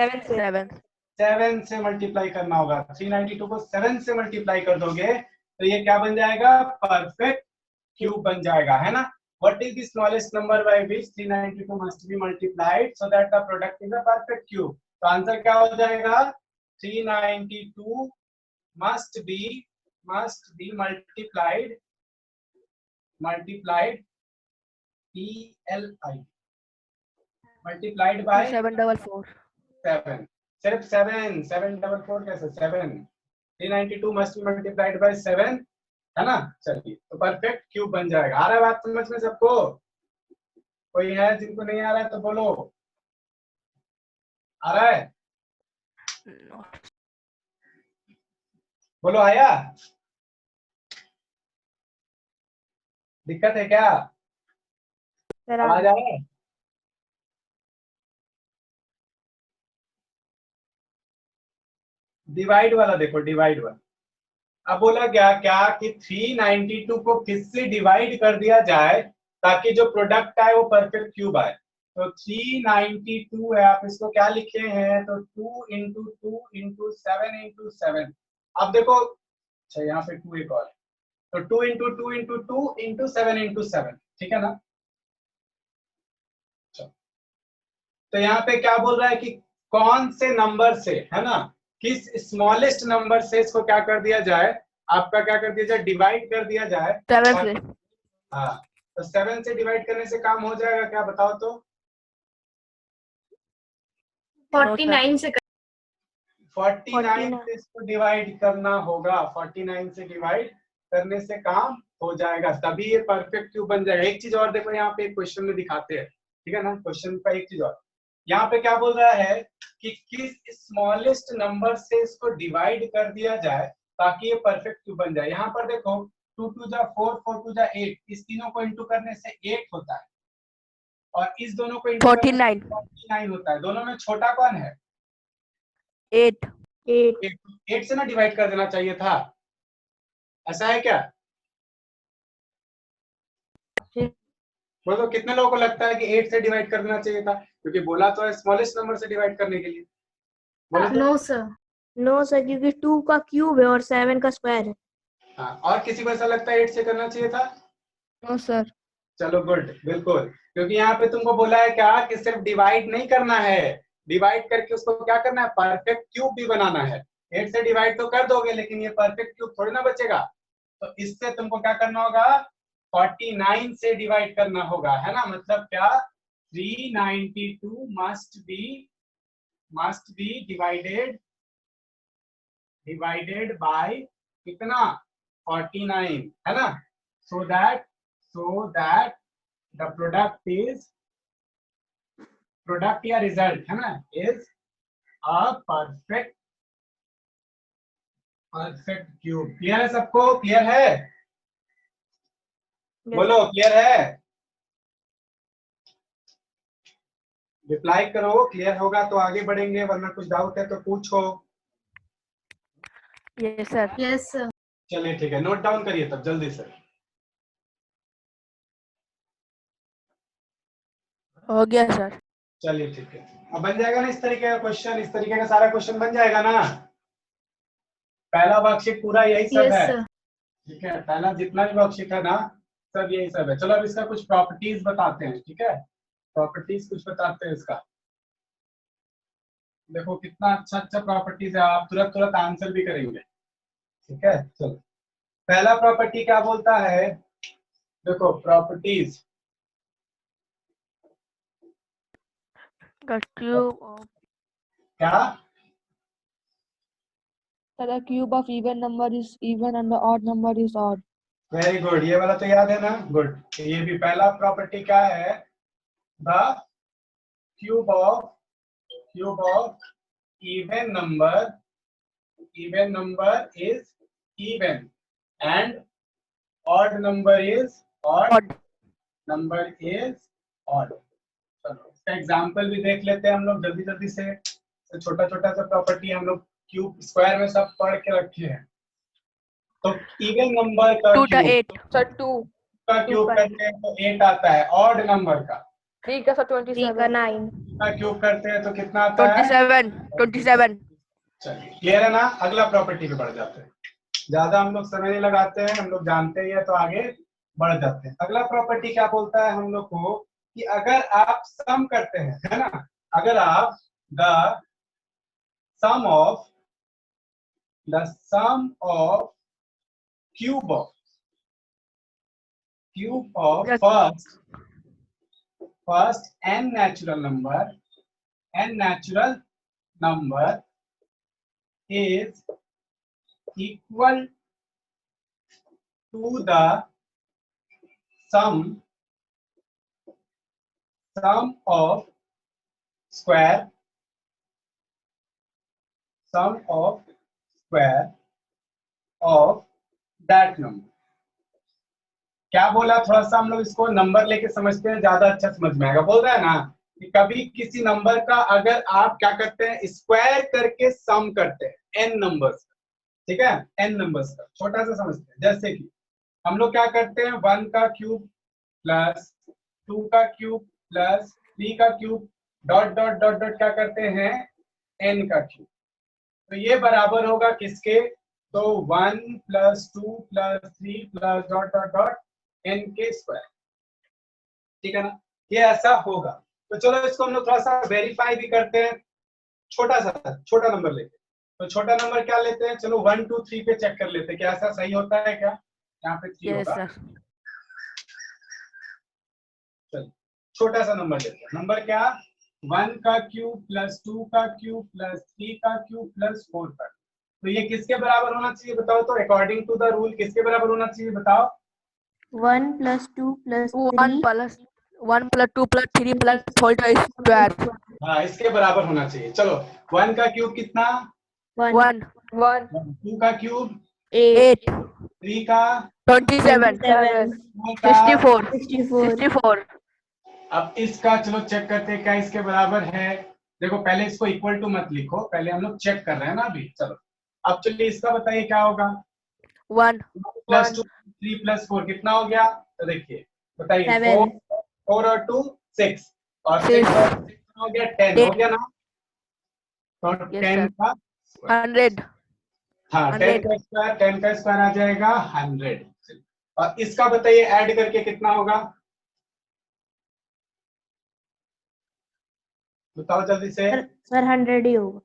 7 से मल्टीप्लाई करना होगा। 392 को 7 से मल्टीप्लाई कर दोगे तो ये क्या बन जाएगा? परफेक्ट क्यूब बन जाएगा, है ना? What is the smallest number by which 392 must be multiplied so that the product is a perfect cube? तो आंसर क्या हो जाएगा? 392 must be multiplied PLI multiplied by 744. 7। सिर्फ 7 744 कैसे? 7 392 must be multiplied by 7, है ना? चलिए, तो परफेक्ट क्यूब बन जाएगा। आ रहा है बात समझ में सबको? कोई है जिनको नहीं आ रहा है तो बोलो। आ रहा है? No. बोलो, आया? दिक्कत है क्या? आवाज आ रहा है? डिवाइड वाला देखो, डिवाइड वाला। अब बोला क्या कि 392 को किससे डिवाइड कर दिया जाए ताकि जो प्रोडक्ट आए वो परफेक्ट क्यूब आए। तो 392 है, आप इसको क्या लिखे हैं, तो 2 इंटू 2 इंटू 7 इंटू 7। अब देखो, अच्छा यहाँ पे 2 एक और, तो 2 इंटू 2 इंटू 2 इंटू 7 इंटू 7, ठीक है ना। तो यहाँ पे क्या बोल रहा है कि कौन से नंबर से, है ना, किस स्मॉलेस्ट नंबर से इसको क्या कर दिया जाए, आपका क्या कर दिया जाए, डिवाइड कर दिया जाए। 7 और- से हाँ, तो 7 से डिवाइड करने से काम हो जाएगा क्या, बताओ तो। 49 से 49 से इसको डिवाइड करना होगा, 49 से डिवाइड करने से काम हो जाएगा, तभी ये परफेक्ट क्यूब बन जाएगा। एक चीज और देखो, यहाँ पे क्वेश्चन में दिखाते हैं, ठीक है ना, क्वेश्चन का एक चीज और, यहाँ पे क्या बोल रहा है कि किस स्मॉलेस्ट नंबर से इसको डिवाइड कर दिया जाए ताकि ये परफेक्ट क्यूब बन जाए। यहाँ पर देखो 2 2 जा 4, 4 2 जा 8, इस तीनों को इंटू करने से 8 होता है, और इस दोनों को इंटू 49 49 होता है। दोनों में छोटा कौन है, 8 8 से ना डिवाइड कर देना चाहिए था, ऐसा है क्या। बोलो कितने लोगों को लगता है कि 8 से डिवाइड कर देना चाहिए था, क्योंकि बोला तो है स्मॉलेस्ट नंबर से डिवाइड करने के लिए। बोलो तो। No sir. नो सर, क्योंकि 2 का क्यूब है और 7 का स्क्वायर है। हाँ, और किसी को ऐसा लगता है 8 से करना चाहिए था। No sir. चलो गुड, बिल्कुल, क्योंकि यहाँ पे तुमको बोला है क्या कि सिर्फ डिवाइड नहीं करना है, डिवाइड करके उसको क्या करना है, परफेक्ट क्यूब भी बनाना है। 8 से डिवाइड तो कर दोगे, लेकिन ये परफेक्ट क्यूब थोड़ी ना बचेगा, तो इससे तुमको क्या करना होगा, 49 से डिवाइड करना होगा, है ना, मतलब क्या, 392 मस्ट बी डिवाइडेड बाय कितना, 49, है ना, so that the product या result, है ना, is a perfect cube। Clear है सबको, क्लियर है, बोलो क्लियर है, रिप्लाई करो, क्लियर होगा तो आगे बढ़ेंगे, वरना कुछ डाउट है तो पूछो। Yes sir. Yes sir. चलिए ठीक है, नोट डाउन करिए तब जल्दी से। हो गया सर। चलिए ठीक है, अब बन जाएगा ना इस तरीके का क्वेश्चन, इस तरीके का सारा क्वेश्चन बन जाएगा ना। पहला वर्कशीट पूरा यही सब यस है, सर। ठीक है, पहला जितना भी वर्कशीट है ना, सब यही सब है। चलो अब इसका कुछ प्रॉपर्टीज बताते हैं, ठीक है, प्रॉपर्टीज कुछ बताते हैं इसका। देखो कितना अच्छा अच्छा प्रॉपर्टीज है, आप तुरंत तुरंत आंसर भी करेंगे, ठीक है। चलो पहला प्रॉपर्टी क्या बोलता है, देखो प्रॉपर्टीज, क्यूब क्या, The cube of even number is even and the odd number is odd. Very good, ये वाला तो याद है ना, गुड। ये भी पहला प्रॉपर्टी क्या है, the cube of even number is even and odd number is odd। चलो इसका एग्जांपल भी देख लेते हैं हम लोग जल्दी जल्दी से। छोटा छोटा सा प्रॉपर्टी हम लोग क्यूब स्क्वायर में सब पढ़ के रखे हैं। तो इवन नंबर का 2 का क्यूब 8 Sir, 2. का क्यूब करते हैं तो 8 आता है, ऑड नंबर का 3 का 27. 9 का क्यूब करते हैं तो कितना आता है, 27। चलिए क्लियर है ना। अगला प्रॉपर्टी पे बढ़ जाते हैं, ज्यादा हम लोग समय नहीं लगाते हैं, हम लोग जानते ही है तो आगे बढ़ जाते हैं। अगला प्रॉपर्टी क्या बोलता है हम लोग को कि अगर आप सम करते हैं, है ना, अगर आप the sum of cube of first n natural number is equal to the sum of square of that number। क्या बोला, थोड़ा सा हम लोग इसको नंबर लेके समझते हैं, ज्यादा अच्छा समझ में आएगा। बोल रहा है ना कि कभी किसी नंबर का अगर आप क्या करते हैं, स्क्वायर करके सम करते हैं n नंबर्स, ठीक है, n नंबर्स का छोटा सा समझते हैं। जैसे कि हम लोग क्या करते हैं, 1 का क्यूब प्लस 2 का क्यूब प्लस 3 का cube dot dot dot dot क्या करते हैं n का क्यूब। तो ये बराबर होगा किसके, तो 1 + 2 + 3 plus dot dot dot n के स्क्वायर, ठीक है ना, ये ऐसा होगा। तो चलो इसको हम लोग थोड़ा सा वेरीफाई भी करते हैं, छोटा नंबर लेते हैं। तो छोटा नंबर क्या लेते हैं, चलो 1 2 3 पे चेक कर लेते हैं क्या ऐसा सही होता है क्या, यहाँ पे 3 यस होगा। सर। चलो छोटा सा नंबर लेते हैं, नंबर क्या, 1 का क्यूब + 2 का क्यूब + 3 का क्यूब + 4 का। तो ये किसके बराबर होना चाहिए बताओ, तो अकॉर्डिंग टू द रूल किसके बराबर होना चाहिए बताओ। 1 + 2 + 1 3 + 1 + 2 + 3 + होल स्क्वायर। हाँ इसके बराबर होना चाहिए। चलो 1 का क्यूब कितना, 1 2 का क्यूब 8 3 का 27 4 का 64 64 64। अब इसका चलो चेक करते हैं क्या इसके बराबर है। देखो पहले इसको इक्वल टू मत लिखो, पहले हम लोग चेक कर रहे हैं ना अभी। चलो अब चलिए इसका बताइए क्या होगा, 1 + 2 3 + 4 कितना हो गया, तो देखिए बताइए 7 4 और 2 6 और 6 6 और 6 हो गया 10 हो गया ना। तो Yes, 10 sir. का 100 हाँ 10 100 का स्क्वायर, 10 का स्क्वायर आ जाएगा 100। और इसका बताइए ऐड करके कितना होगा, बताओ जल्दी से। सर 100 ही होगा।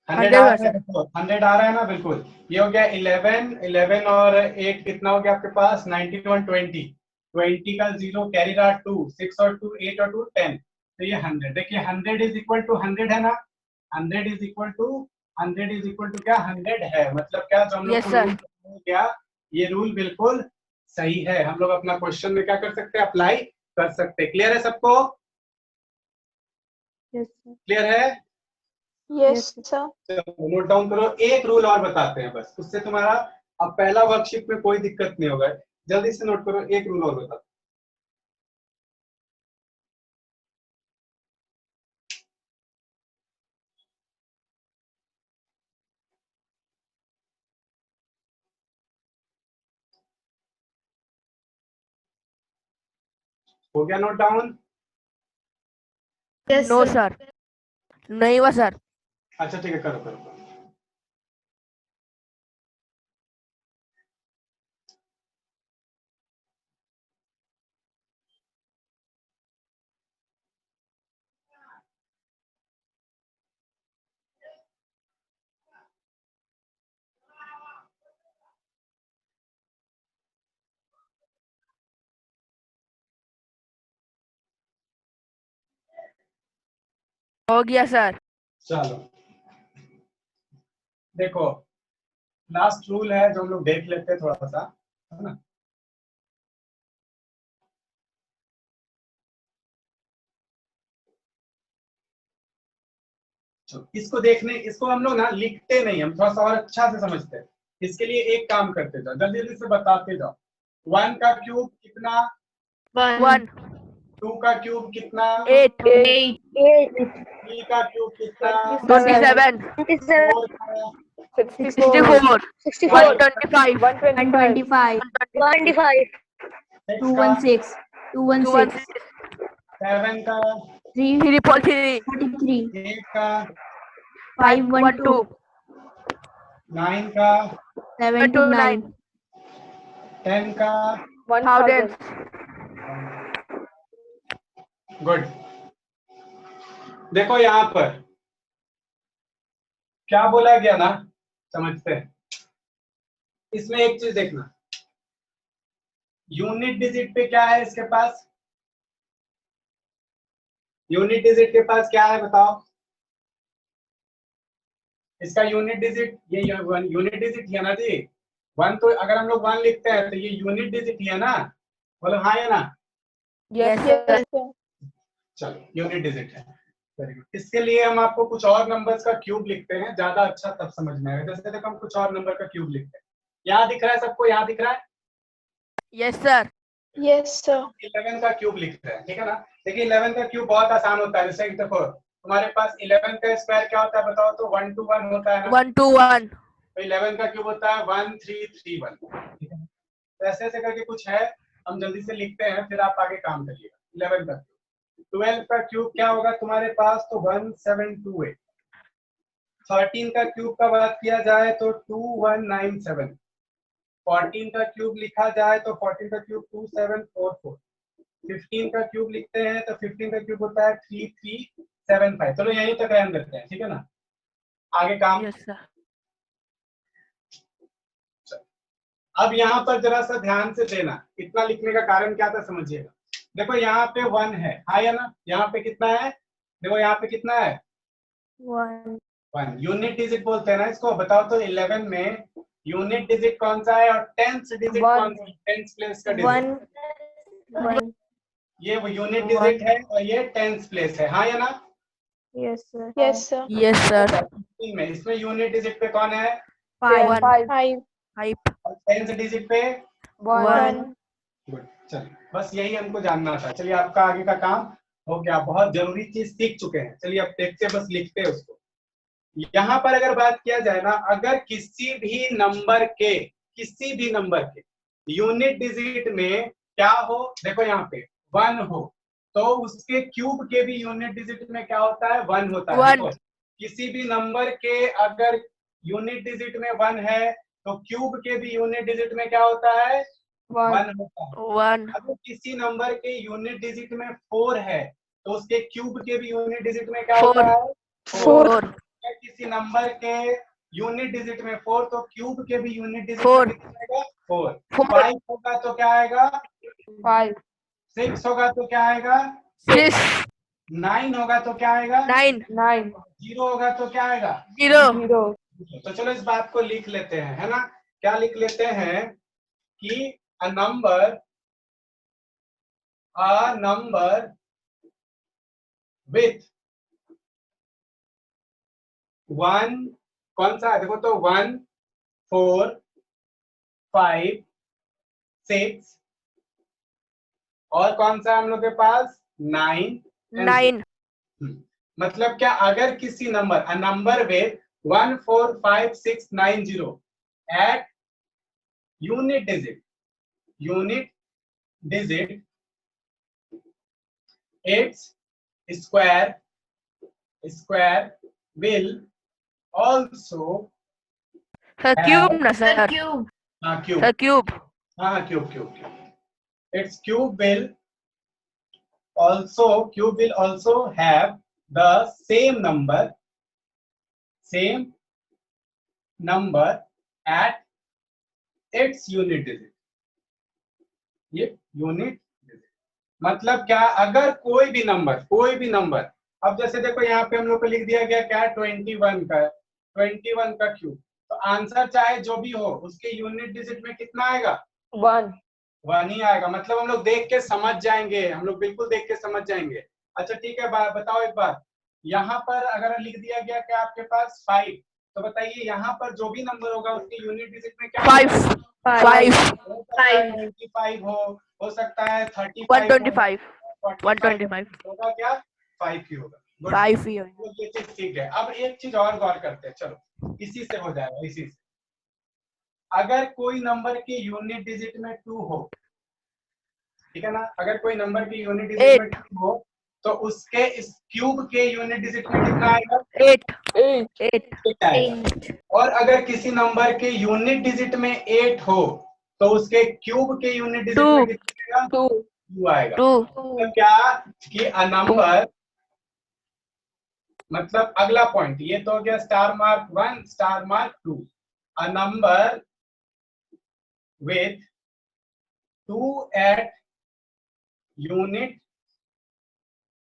100 आ रहा है, 100 देखो 100 आ रहा है ना, बिल्कुल। ये हो गया 11 और 8 कितना हो गया आपके पास 19 और 20 का 0 कैरी रहा 2 6 और 2 8 और 2 10, तो ये 100। देखिए 100 इज इक्वल टू 100 है ना, 100 इज इक्वल टू क्या 100 है, मतलब क्या जो हम लोग Yes, को sir. रूल हो गया, ये रूल बिल्कुल सही है। हम लोग अपना क्वेश्चन में क्या कर सकते हैं, अप्लाई कर सकते हैं। क्लियर है सबको, यस सर। क्लियर है। Yes sir. चलो नोट डाउन करो, एक रूल और बताते हैं बस, उससे तुम्हारा अब पहला वर्कशीट में कोई दिक्कत नहीं होगा। जल्दी से नोट करो, एक रूल और बताते हो गया note down. Yes No, sir. sir. नहीं हुआ सर। अच्छा ठीक है, करो करो करो। हो गया सर। चलो देखो लास्ट रूल है जो हम लोग देख लेते हैं थोड़ा सा, है ना। इसको हम लोग ना लिखते नहीं, हम थोड़ा सा और अच्छा से समझते हैं। इसके लिए एक काम करते जाओ, जल्दी जल्दी से बताते जाओ। 1 का क्यूब कितना, 1 2 का क्यूब कितना, 8 3 का क्यूब कितना, 27 4 का 64 64 125 125 6 का 216 216 216 7 का 343 343 8 का 512 9 का 729 10 का 1000 गुड। देखो यहाँ पर क्या बोला गया ना, समझते हैं। इसमें एक चीज देखना, यूनिट डिजिट पे क्या है इसके पास, यूनिट डिजिट के पास क्या है बताओ। इसका यूनिट डिजिट ये यूनिट डिजिट है ना जी। 1 तो अगर हम लोग 1 लिखते हैं तो ये यूनिट डिजिट ही है ना, बोलो हाँ या ना। Yes sir. चलो यूनिट डिजिट है, वेरी गुड। इसके लिए हम आपको कुछ और नंबर्स का क्यूब लिखते हैं, ज्यादा अच्छा तब समझ में आएगा। जैसे देखो हम कुछ और नंबर का क्यूब लिखते हैं, यहाँ दिख रहा है सबको, यहाँ दिख रहा है यस सर। 11 का क्यूब लिखते हैं, ठीक है ना। देखिए 11 का क्यूब बहुत आसान होता है। जैसे देखो तुम्हारे पास 11 का स्क्वायर क्या होता है बताओ, तो 1 to 1 होता है ना। 1 to 1 तो 11 का क्यूब होता है 1331, ठीक है। तो ऐसे ऐसे करके कुछ है, हम जल्दी से लिखते हैं फिर आप आगे काम करिएगा। 11 का क्यूब 12 का क्यूब क्या होगा तुम्हारे पास, तो 1728। 13 का क्यूब का बात किया जाए तो 2197। 14 का क्यूब लिखा जाए तो 14 का क्यूब 2744। 15 का क्यूब लिखते हैं तो 15 का क्यूब होता है 3375। चलो यहीं तक रहने देते हैं, ठीक है ना, आगे काम। Yes sir. अब यहाँ पर जरा सा ध्यान से देना, इतना लिखने का कारण क्या था समझिएगा। देखो यहाँ पे 1 है, हाँ या ना, यहाँ पे कितना है, देखो यहाँ पे कितना है, 1 यूनिट डिजिट बोलते हैं ना इसको। बताओ तो 11 में यूनिट डिजिट कौन सा है और टेंथ डिजिट कौन सा है, टेंथ प्लेस का डिजिट। ये वो यूनिट डिजिट है और ये टेंथ प्लेस है, हाँ या ना। Yes, sir. Yes, sir. Yes sir. इसमें यूनिट डिजिट पे कौन है, 5 5. 5 और टेंथ डिजिट पे 1 गुड। चलिए बस यही हमको जानना था। चलिए आपका आगे का काम हो गया, बहुत जरूरी चीज सीख चुके हैं। चलिए अब देखते हैं, बस लिखते हैं उसको। यहाँ पर अगर बात किया जाए ना, अगर किसी भी नंबर के यूनिट डिजिट में क्या हो, देखो यहाँ पे 1 हो तो उसके क्यूब के भी यूनिट डिजिट में क्या होता है, 1 होता है। 1 देखो, किसी भी नंबर के अगर यूनिट डिजिट में 1 है तो क्यूब के भी यूनिट डिजिट में क्या होता है, 1 होता है। 1 अगर किसी नंबर के यूनिट डिजिट में 4 है तो उसके क्यूब के भी यूनिट डिजिट में क्या होता है, 4 अगर किसी नंबर के यूनिट डिजिट में 4 तो क्यूब के भी यूनिट डिजिट 4 में कितना आएगा, 4। 4 5 होगा तो क्या आएगा, 5. 6 होगा तो क्या आएगा, 6 9 होगा तो क्या आएगा, 9 9. 0 होगा तो क्या आएगा, 0 0. तो चलो इस बात को लिख लेते हैं, है ना। क्या लिख लेते हैं कि अ नंबर विथ 1, कौन सा है, देखो तो 1 4 5 6 और कौन सा है हम लोग के पास, 9 9 मतलब क्या, अगर किसी number a number with 1 4 5 6 9 0 at unit digit its square will also sir cube ना sir Cube. Cube, sir cube हाँ cube its cube will also have the same number at its unit digit। ये unit मतलब क्या, अगर कोई भी number, अब जैसे देखो यहाँ पे हम लोग को लिख दिया गया क्या, 21 का क्यूब, तो आंसर चाहे जो भी हो उसके यूनिट डिजिट में कितना आएगा, 1 ही आएगा। मतलब हम लोग देख के समझ जाएंगे, हम लोग बिल्कुल देख के समझ जाएंगे। अच्छा ठीक है, बताओ एक बार, यहाँ पर अगर लिख दिया गया क्या आपके पास 5, तो बताइए यहाँ पर जो भी नंबर होगा उसके यूनिट डिजिट में क्या 5 5 25 हो सकता है 35 125 45 125 होगा, क्या 5 ही होगा। Good. 5 ही है। तो ये चीज ठीक है। अब एक चीज और गौर करते हैं, चलो इसी से हो जाएगा, इसी से। अगर कोई नंबर के यूनिट डिजिट में 2 हो, ठीक है ना, अगर कोई नंबर के यूनिट डिजिट में 2 हो तो उसके इस क्यूब के यूनिट डिजिट में कितना आएगा, 8 आएगा। और अगर किसी नंबर के यूनिट डिजिट में 8 हो तो उसके क्यूब के यूनिट डिजिट में कितना आएगा, 2 आएगा। 2 मतलब क्या कि अ नंबर, मतलब अगला पॉइंट ये तो हो गया star mark 1 star mark 2, a number with 2 at unit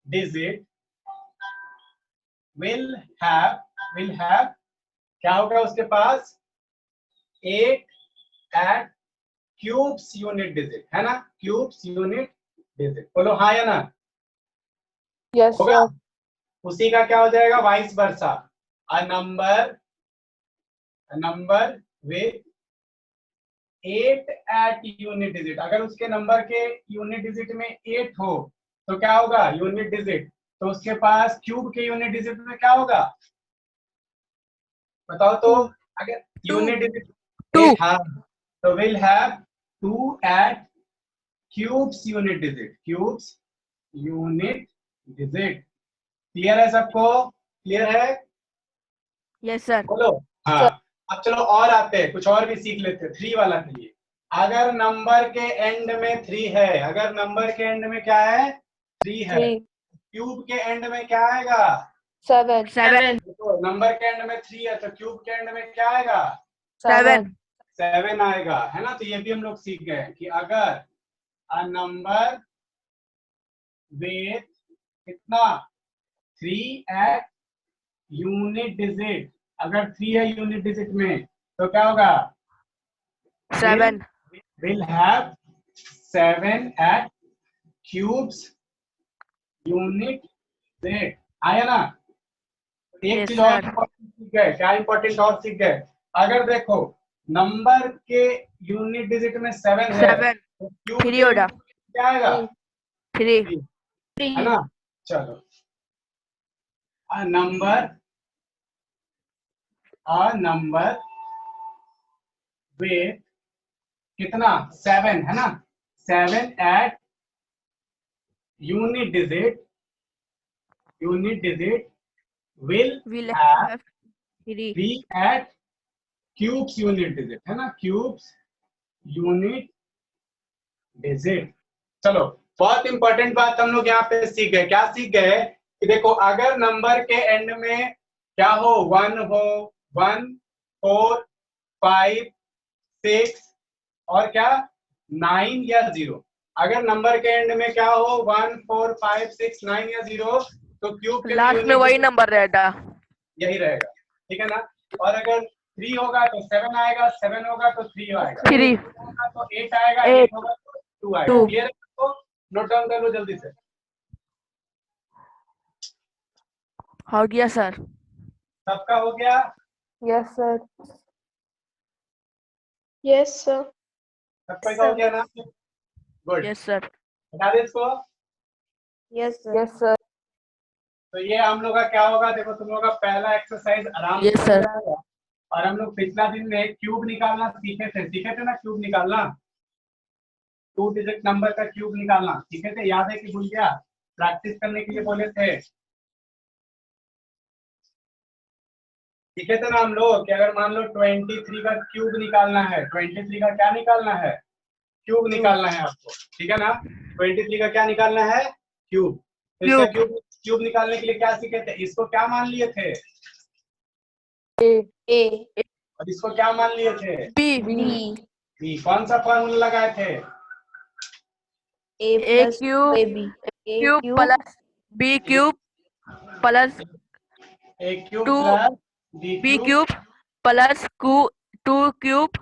digit will have क्या होगा उसके पास, 8 एट क्यूब्स यूनिट डिजिट, है ना, क्यूब्स यूनिट डिजिट, बोलो हाँ या ना, Yes, होगा। sir. उसी का क्या हो जाएगा, vice versa, a number with 8 at unit digit, अगर उसके नंबर के यूनिट डिजिट में 8 हो तो क्या होगा, यूनिट डिजिट, तो उसके पास क्यूब के यूनिट डिजिट में क्या होगा, बताओ तो। अगर यूनिट डिजिट 8, हाँ, तो will have 2 eight cubes unit digit digit. Clear है सबको? क्लियर है? Yes sir. बोलो। हाँ, अब चलो और आते हैं, कुछ और भी सीख लेते हैं 3 वाला के लिए। अगर नंबर के एंड में 3 है, अगर नंबर के एंड में क्या है? 3 है, 3, क्यूब के एंड में क्या आएगा? 7, 7 देखो नंबर के एंड में 3 है तो क्यूब के एंड में क्या आएगा? 7 7 आएगा, है ना। तो ये भी हम लोग सीख गए कि अगर अ नंबर विथ कितना 3 एट यूनिट डिजिट, अगर 3 है यूनिट डिजिट में तो क्या होगा? 7 will have 7 at cubes unit rate। आया ना? एक Yes, चीज और sir. इम्पोर्टेंट सीख गए। क्या इम्पोर्टेंट और सीख गए? अगर देखो नंबर के यूनिट डिजिट में 7 है 7 तो क्यूब 3 होगा। क्या आएगा? 3 है ना। चलो, a number with कितना 7 है ना, 7 at unit digit will will have have 3 3 at cubes unit digit, है ना, cubes unit digit। चलो, बहुत इंपॉर्टेंट बात हम लोग यहाँ पे सीख गए। क्या सीख गए? कि देखो अगर नंबर के एंड में क्या हो, 1 हो, 1 4 5 6 और क्या 9 या 0। अगर नंबर के एंड में क्या हो 1 4 5 6 9 या 0 तो क्यूब के लास्ट में वही नंबर रहेगा। यही रहेगा, ठीक है ना। और अगर 3 होगा तो 7 आएगा, 7 होगा तो 3 आएगा, 3 होगा तो 8 आएगा, 8 होगा तो 2 आएगा। 2 क्लियर है? तो नोट डाउन कर लो जल्दी से। हो गया सर। सबका हो गया? Yes, sir. Yes, sir. सबका का हो गया ना? गुड। Yes sir. बता दे इसको। Yes, sir. Yes, sir. तो ये हम लोग का क्या होगा, देखो तुम लोग का पहला एक्सरसाइज आराम से Yes, हो sir. जाएगा। और हम लोग पिछला दिन में क्यूब निकालना सीखे थे ना, क्यूब निकालना, 2 डिजिट नंबर का क्यूब निकालना सीखे थे, याद है कि भूल गया? प्रैक्टिस करने के लिए बोले थे, सीखे थे ना हम लोग कि अगर मान लो 23 का क्यूब निकालना है, 23 का क्या निकालना है? क्यूब निकालना है आपको, ठीक है ना। 23 का क्या निकालना है? क्यूब। तो इसका क्यूब निकालने के लिए क्या सीखे थे? इसको क्या मान लिए थे? A, और इसको क्या मान लिए थे? B B, B. कौन सा फॉर्मूला लगाए थे? A A plus cube AB. A cube cube plus B cube plus A cube 2 plus B B cube cube plus 2 cube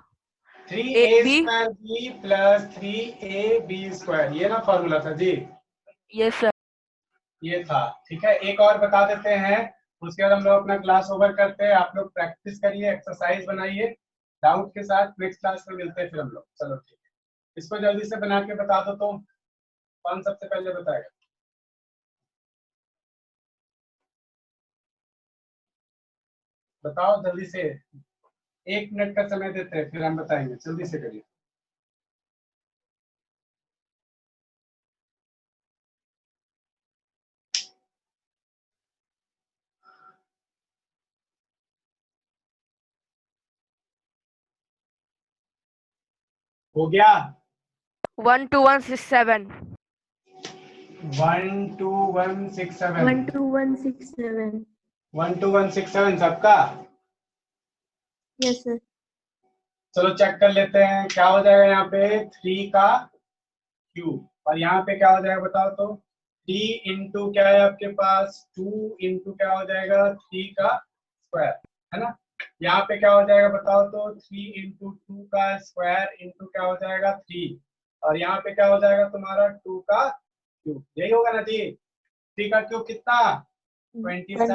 3a AB। Square B plus 3ab square, ये ना formula था जी। Yes sir. ये था, ठीक है। एक और बता देते हैं, उसके बाद हम लोग अपना क्लास ओवर करते हैं। आप लोग प्रैक्टिस करिए, एक्सरसाइज बनाइए डाउट के साथ। नेक्स्ट क्लास में मिलते हैं फिर हम लोग। चलो ठीक है, इसको जल्दी से बना के बता दो। तो कौन सबसे पहले बताएगा? बताओ जल्दी से, 1 मिनट का समय देते हैं फिर हम बताएंगे। जल्दी से करिए। हो गया? 1 2 1 6 7 1 2 1 6 7 1 2 1 6 7 1 2 1 6 7 सबका। Yes, sir. चलो चेक कर लेते हैं क्या हो जाएगा। यहाँ पे 3 का क्यूब और यहाँ पे क्या हो जाएगा बताओ तो। 3 इंटू क्या है आपके पास, 2 इंटू क्या हो जाएगा 3 का स्क्वायर, है ना। यहाँ पे क्या हो जाएगा बताओ तो, 3 इंटू 2 का स्क्वायर इंटू क्या हो जाएगा 3, और यहाँ पे क्या हो जाएगा तुम्हारा 2 का क्यूब। यही होगा ना जी। 3 का क्यूब कितना? 27।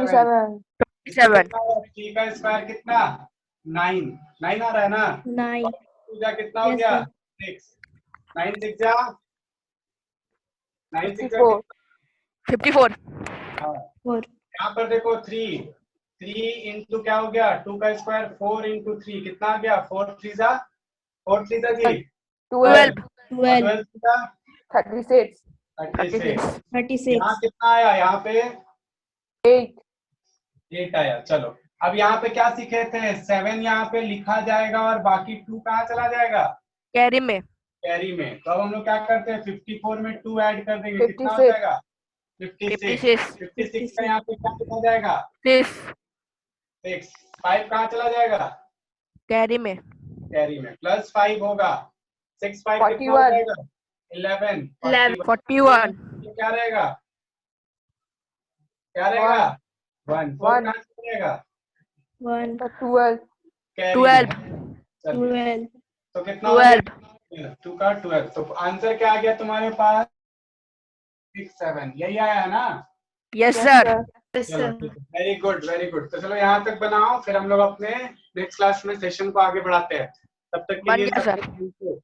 27. 3 का स्क्वायर कितना? 9 9 आ रहा है ना। 9. पूजा कितना हो Yes, गया? sir. 6 9 6 जा 9 6 जा 54. 54 हाँ। 4. यहाँ पर देखो 3 इंटू क्या हो गया 2 का स्क्वायर, 4 इंटू 3 कितना आ गया? 4 3 जा जी 12. 12 12 जा 36. 36। 36. यहाँ कितना आया? यहाँ पे 8. 8 आया। चलो अब यहाँ पे क्या सीखे थे? 7 यहाँ पे लिखा जाएगा और बाकी 2 कहाँ चला जाएगा? कैरी में. कैरी में। तो अब हम लोग क्या करते हैं? 54 में 2 ऐड कर देंगे, कितना हो 56. जाएगा? 56। 56. 56 का यहाँ पे क्या लिखा जाएगा? 6. 6। 5 कहाँ चला जाएगा? कैरी में. कैरी में। प्लस 5 होगा। 6 5 कितना हो 41. जाएगा? 11। 41. ये क्या रहेगा? क्या रहेगा? 1। 4 कहाँ चला जाएगा? 1. 12. कैरी 12. में। चलिए 12. तो कितना हो गया? 12. 2 का 12। तो आंसर क्या आ गया तुम्हारे पास? 6 7। यही आया है ना? Yes sir. Yes, चलो sir. Very good very good. तो चलो यहाँ तक बनाओ, फिर हम लोग अपने नेक्स्ट क्लास में सेशन को आगे बढ़ाते हैं। तब तक के बन लिए गया, सबको सर. thank you।